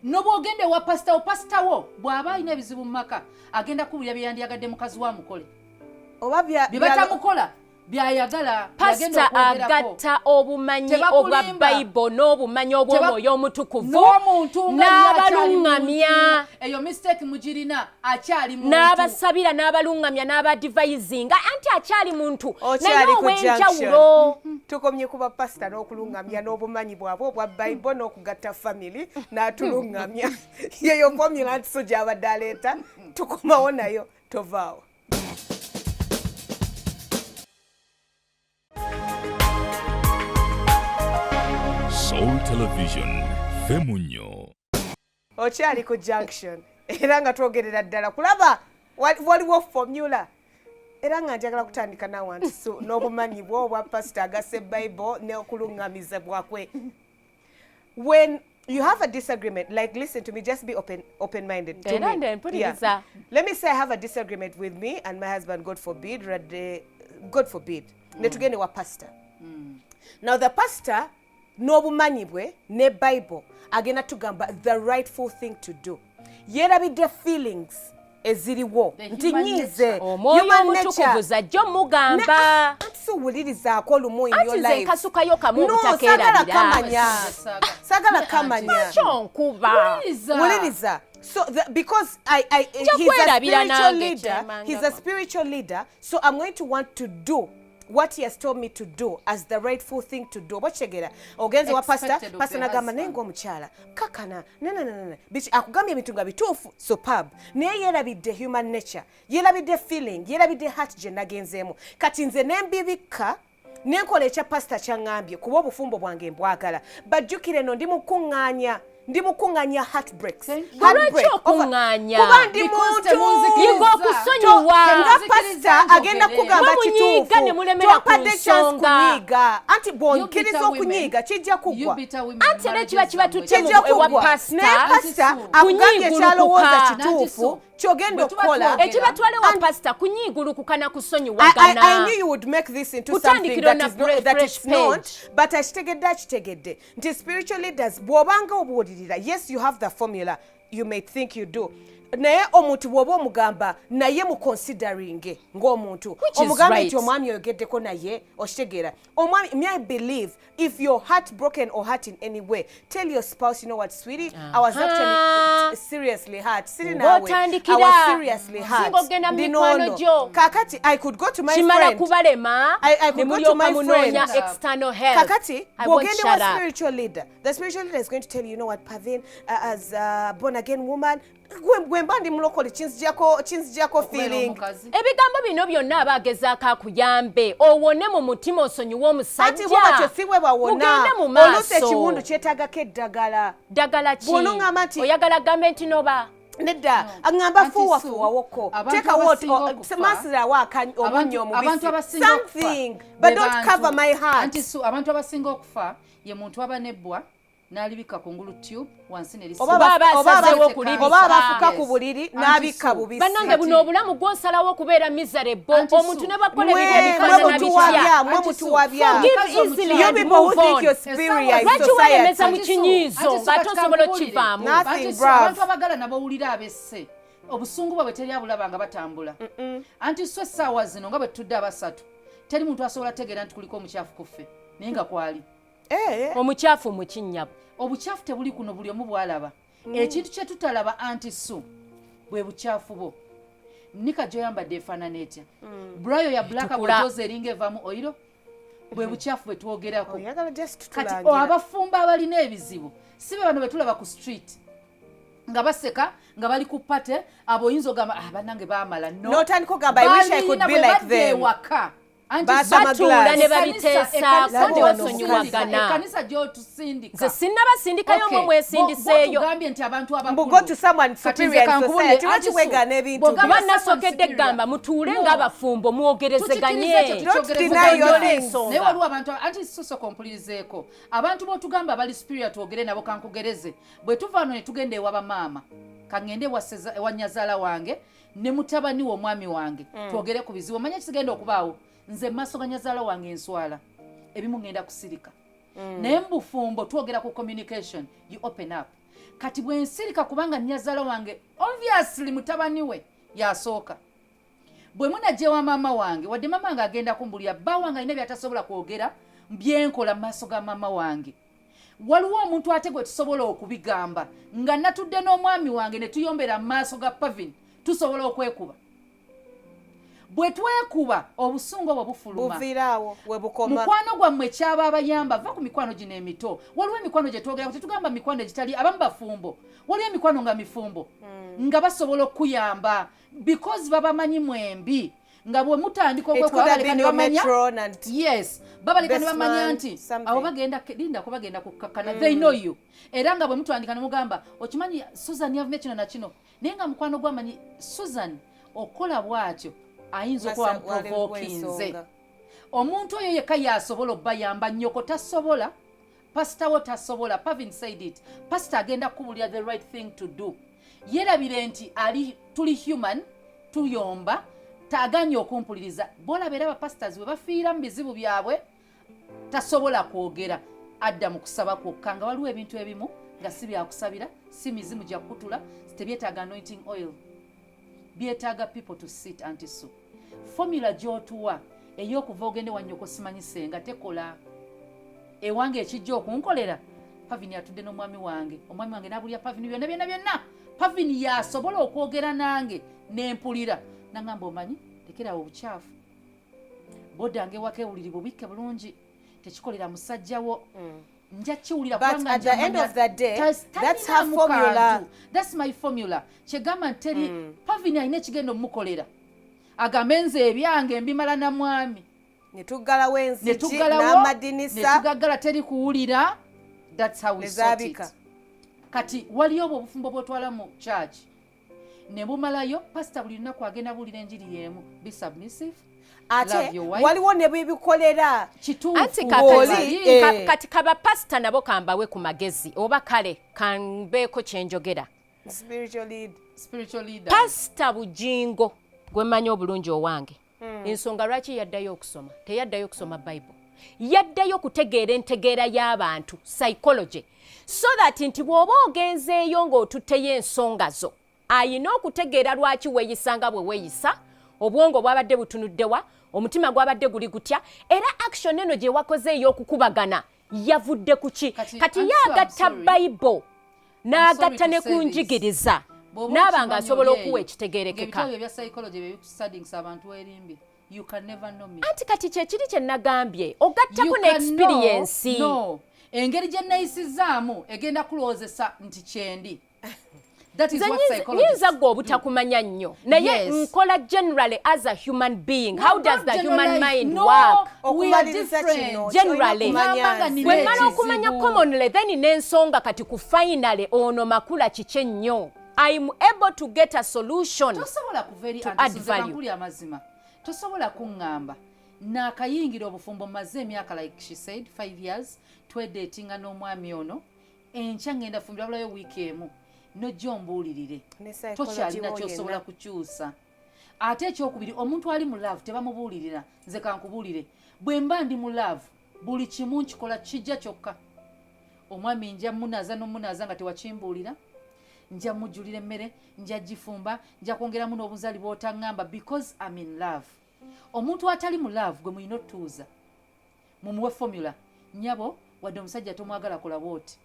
Speaker 3: N'obwogende wa pastor wo bw'aba alina ebizibu mu maka agenda kuwulira bye yandyagadde mukazi wa mukole.
Speaker 1: Oba
Speaker 3: bye batamukola byayagala
Speaker 2: pasita agatta obumanyi obwa Bible n'obumanyi obw'omwoyo omutukuvu n'abaluŋŋamya
Speaker 3: eyo mistake mugirina akyali muntu
Speaker 2: n'abasabira n'abaluŋŋamya n'abadivayizinga anti akyali muntu naye ow'enjawulo
Speaker 1: tukomye kuba pasita n'okuluŋŋamya n'obumanyi bwabwe obwa Bible n'okugatta family n'atuluŋŋamya yeyo formula nti so gy'abadde aleeta tukomawo nayo tovaawo.
Speaker 4: Soul Television, Femunyo.
Speaker 1: Okyali ku Junction era nga twogerera ddala kulaba waliwo Formular era nga njagala kutandika naawe nti so n'obumanyi bwo obwa pasita agassa Bible n'okuluŋŋamizibwa kwe. When you have a disagreement, like listen to me, just be open-minded to me. Yeah. Let me say I have a disagreement with me and my husband, God forbid, netugende wa pastor. Now the pastor n'obumanyi bwe ne Bible agenda tugamba the rightful thing to do. Yerabidde feelings eziriwo nti nyize
Speaker 2: omwoyo omutukuvu zajja mugamba
Speaker 1: anti siwulirizaako olumu in your life.
Speaker 2: Anti ze nkasukayo kamu obutakeerabira.
Speaker 1: Sagala kamanya.
Speaker 2: Kyonkuba.
Speaker 1: Wuliriza. So because he's a spiritual leader, so I'm going to want to do what he has told me to do as the rightful thing to do. Bachegera ogenze wa pastor nagamba nengo omukyala kakana na bichi akugambye ebintu nga bituufu superb naye yerabidde human nature, yerabidde feeling, yerabidde heart gye nagenzeemu kati nze nembibikka nenkola ekya pastor kyangambye kuba obufumbo bwange mbwagala bajjukire no ndi mukuŋŋaanya heartbreaks.
Speaker 2: Lwaki okuŋŋaanya?
Speaker 1: Kuba ndi muntu
Speaker 2: yiga okusonyiwa
Speaker 1: nga pasita agenda kugamba kituufu twapadde chance kunyiiga anti bw'okkiriza okunyiiga kijja kuggwa
Speaker 2: anti era kiba tutemu ewa pasita
Speaker 1: naye pasita akugambye ekyalowooza kituufu kyogenda okukola
Speaker 2: ekibatwala ewa pasita kunyiigulukuka na kusonyiwagana.
Speaker 1: I knew you would make this into something that is not, but akitegedde nti spiritual leaders bw'obanga obuwulirira, yes you have the formula, you may think you do, naye omuntu bw'oba omugamba naye mu considering ng'omuntu omugamba nti omwami oyogeddeko naye okitegeera omwami. May I believe if you're heartbroken or hurt in any way, tell your spouse, you know what sweetie, I was actually seriously hurt. Sitting nawe I was seriously hurt. Ndinono kakati I could go to my friend. I could go to my friend.
Speaker 2: External help.
Speaker 1: Kakati bw'ogende wa spiritual leader, the spiritual leader is going to tell you, you know what Pavin, as a born again woman, gwemba ndi mulokole kinzijako feeling.
Speaker 2: Ebigambo bino byonna abagezaako akuyambe owone mu mutima osonyiwa omusajja.
Speaker 1: Ati bw'atyo si bwe bawona oluusi ekiwundu kyetaagako eddagala.
Speaker 2: Ddagala ki? Oyagala gambe nti noba
Speaker 1: nedda aŋŋamba fuwawoko tekawo masirawo omunnyo omubisi something but don't cover my heart.
Speaker 3: Abantu abasinga okufa ye muntu aba nebbwa n'alibika ku ngulu tube wansi ne
Speaker 1: oba abafuka ku buliri n'abikka bubisi.
Speaker 2: Bannange buno obulamu gw'osalawo okubeera miserable omuntu ne bakola ebintu ebifaanana bitya.
Speaker 1: You people who think you're superior in society.
Speaker 2: Weemeza mu kinyiizo nga tosobola okivaamu.
Speaker 3: Abantu abagala nabawulira abesse obusungu bwabwe teri abulaba nga batambula anti so essaawa zino nga bwe tudde abasatu teri muntu asobola tegeera nti kuliko omukyafu kuffe naye nga kwali
Speaker 2: omukyafu mu kinnyabo.
Speaker 3: Obukyafu tebuli kuno, buli omu bwalaba. Ekintu kye tutalaba anti so bwe bukyafu bo. Nika gyoyambadde efaanana etya. Brayo ya blaka bw'ojoza eringa evaamu oyiro bwe bukyafu bwe twogerako. Kati abafumba abalina ebizibu si be bano be tulaba ku street nga baseka nga bali ku pate abo oyinza ogamba bannange baamala.
Speaker 1: N'otandika ogamba I wish I could be like them.
Speaker 2: Batuula ne babiteesaako ne basonyiwagana.
Speaker 3: Ekkanisa gy'otusindika.
Speaker 2: Nze sinnabasindikayo mwe mwesindiseeyo.
Speaker 3: Tugambye nti abantu abakulu.
Speaker 1: Go to someone superior in society. Lwaki weegaana ebintu?
Speaker 2: Kuba nasookedde gamba mutuule ng'abafumbo mwogerezeganye.
Speaker 3: Naye waliwo abantu anti sosooka ompulirizeeko. Abantu b'otugamba bali superior twogere nabo kankugereze. Bwe tuva wano ne tugenda ewa bamaama. Kangende ewa nnyazaala wange ne mutabani w'omwami wange. Twogere ku bizibu. Omanya kisigenda okubaawo. Nze maaso ga nnyazaala wange enswala ebimu ngenda kusirika naye mbufumbo twogera ku communication, you open up. Kati bwe nsirika kubanga nnyazaala wange obviously mutabani we yasooka bwe munajjewa maama wange wadde maama wange agenda kumbulira bba wange alina byatasobola kwogera byenkola mu maaso ga maama wange waliwo omuntu ate gwe tusobola okubigamba nga natudde n'omwami wange ne tuyombera mu maaso ga Pavin tusobola okwekuba bwe twekuba obusungu obwo bufuluma
Speaker 1: buviraawo we bukoma
Speaker 3: mukwano gwammwe kyaba abayamba va ku mikwano gino emito waliwo emikwano gye twogera tetugamba mikwano egitali abamu bafumbo waliwo emikwano nga mifumbo nga basobola okuyamba because babamanyi mwembi nga bwe mutandika yes babaleka ne bamanya nti abo bagenda linda ko bagenda kukkakana they know you era nga bwe mutandika ne mugamba okimanyi Susan yavune kino na kino naye nga mukwano gwamanyi Susan okola bwatyo ayinza okuba muprovokinze omuntu oyo yekka yasobola obbayamba nnyoko tasobola pastor wo tasobola Pavin said it pastor agenda kubulira the right thing to do yerabire nti ali tuli human tuyomba taganya okumpuliriza bola beera abapastors we bafiira mu bizibu byabwe tasobola kwogera adda mu kusaba kwokka nga waliwo ebintu ebimu nga si byakusabira si mizimu gya kutula tebyetaaga anointing oil byetaaga people to sit and so formula gy'otuwa ey'okuva ogende wannyoko simanyise nga tekola ewange ekijja okunkolera Pavin atudde n'omwami wange omwami wange n'abulya Pavin byonna Pavin yasobola okwogera nange n'empulira nangamba omanyi lekerawo obukyafu bodange wakewuliri bubikke bulungi tekikolera musajjawo nja kiwulira
Speaker 1: but at the end of the day that's her formula
Speaker 3: that's my formula kyegamba nteri Pavin alina ekigenda omukolera agambe nze ebyange mbimala na mwami
Speaker 1: netuggalawo enzigi n'amadinisa
Speaker 3: netugaggala teri kuwulira that's how we sort it kati waliyo obwo obufumbo bwotwala mu church ne bumalayo pastor buli lunaku agenda buulira enjiri y'emu be submissive
Speaker 1: ate waliwo ne bwebikolera
Speaker 2: kituufu kati kaba pastor nabo kambawe ku magezi oba kale kambeeko kyenjogera
Speaker 1: spiritual leader
Speaker 2: pastor bujingo gwemmanyi obulungi owange ensonga lwaki yaddayo okusoma teyaddayo okusoma Bible yaddayo kutegeera entegeera y'abantu psychology so that nti bw'oba ogenzeeyo ng'otutteyo ensonga zo ayina okutegeera lwaki weeyisanga bwe weeyisa obwongo bwabadde butunuddewa omutima gwabadde guli gutya era action eno gye wakozeeyo okukubagana yavudde ku ki kati yaagatta Bible n'agatta ne ku njigiriza n'abanga asobola okuwa ekitegeerekeka anti kati kyekiri kye nagambye ogattako ne experience
Speaker 3: engeri gye neyisizaamu egenda kulowoozesa nti kyendi
Speaker 2: nyinza gwe obutakumanya nnyo naye nkola generally as a human being how does the human mind work generally bwe mmala okumanya commonly then n'ensonga kati ku finally ono makula kiki ennyo I'm able to get a solution to add value
Speaker 3: amazima tosobola kuŋŋamba naakayingira obufumbo maze emyaka like she said 5 years twedetinga n'omwami ono enkya ngenda fumbira bulayo wiiki emu nojja ombuulirire tokyalina kyosobola kukyusa ate ekyokubiri omuntu ali mu love tebamubuulirira nze kankubuulire bwe mba ndi mu love buli kimu nkikola kijja kyokka omwami nja munaaza n'omunaaza nga tewakimbuulira nja mujulira emmere nja gifumba nja kwongeramu n'obuzaali bw'otaŋŋamba because I'm in love omuntu atali mu love gwe muyina otuuza mumuwe formula nyabo wadde omusajja tomwagala kola bwoti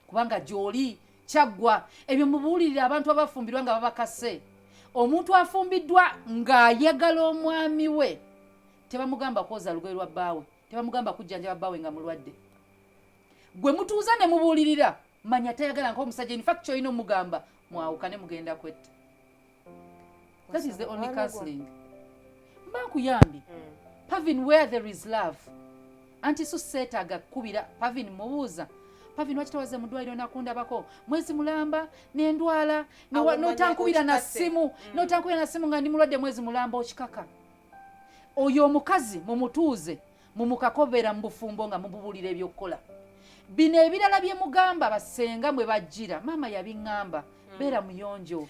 Speaker 3: kubanga gy'oli kyaggwa ebyo mubuulirira abantu abafumbirwa nga babakase omuntu afumbiddwa ng'ayagala omwami we tebamugamba kwoza lugoye lwa bbaawe tebamugamba kujjanjaba bbaawe nga mulwadde gwe mutuuza ne mubuulirira manya tayagala nk'omusajja in fact kyolina omugamba mwawukane mugenda kwetta that is the only counseling mba nkuyambi Pavin where there is love anti so seetaaga kkubira Pavin mubuuza Pavin lwaki tawaze mu ddwaliro nakundabako mwezi mulamba n'endwala n'otankubira na ssimu n'otankubira na ssimu nga ndi mulwadde mwezi mulamba okikaka oyo omukazi mumutuuze mumukakobera mu bufumbo nga mububuulira ebyokukola bino ebirala bye mugamba basenga mwe bajjira maama yabiŋŋamba beera muyonjo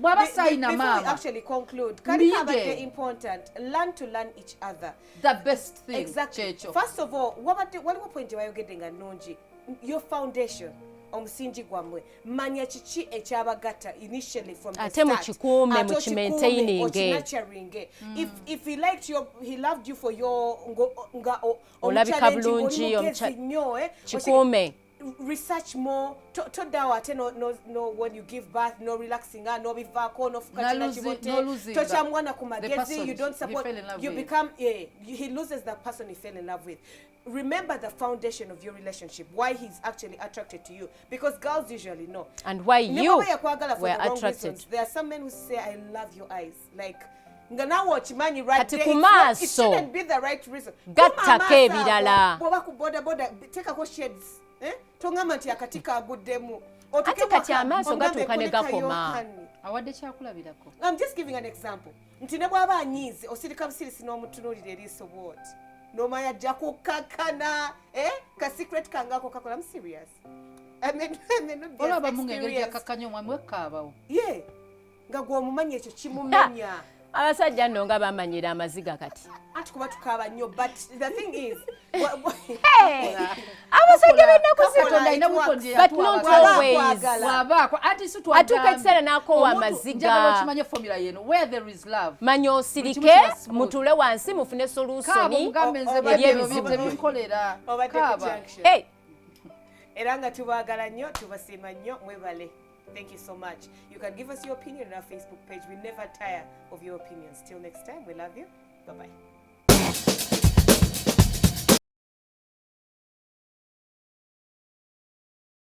Speaker 3: bw'aba sayina maama
Speaker 1: actually conclude kali kabadde important learn to learn each other
Speaker 3: the best thing
Speaker 1: exactly
Speaker 3: checho
Speaker 1: first of all waliwo point wayogedde nga nnungi your foundation omusingi gwammwe manya kiki ekyabagatta initially from the
Speaker 2: Ate
Speaker 1: start
Speaker 2: mukikuume, mukimantaining.
Speaker 1: okinaturinge if he liked you, he loved you for your nga
Speaker 2: olabika bulungi
Speaker 1: nnyo
Speaker 2: kikuume
Speaker 1: research more todawo ate no when you give birth no relaxing no bivaako no fukatira kibote tokyamwana ku magezi you don't support you become he loses the person he fell in love with. Remember the foundation of your relationship, why he's actually attracted to you, because girls usually know.
Speaker 2: And why you were attracted.
Speaker 1: Reasons. There are some men who say, I love your eyes. Like, right there. It shouldn't be the right reason.
Speaker 2: Gattako ebirala.
Speaker 1: Take a shades. Tongama nti akatika aguddemu.
Speaker 2: Ate kati amaaso gatuuka ne gakoma.
Speaker 3: Awadde kyakulabirako.
Speaker 1: I'm just giving an example. Nti ne bw'aba anyiize osirika busirisi n'omutunuulira eriiso bw'oti. Nomaya ajja kukakana ka secret kangako kakola. I'm serious. I mean
Speaker 3: olaba mungengeri yakakanya omwami wekaabawo
Speaker 1: nga gw'omumanyi ekyo kimumenya.
Speaker 2: Abasajja nno nga bamanyira amaziga kati
Speaker 1: ati kuba tukaaba nnyo but the thing is
Speaker 2: abasajja but not always atuuka ekiseera n'akoowa amaziga
Speaker 3: where there is love
Speaker 2: manya osirike mutule wansi mufune solusoni
Speaker 3: ebyebizibu
Speaker 1: era nga tubaagala nnyo tubasiima nnyo mwebale. Thank you so much. You can give us your opinion on our Facebook page. We never tire of your opinions. Till next time, we love you. Bye-bye.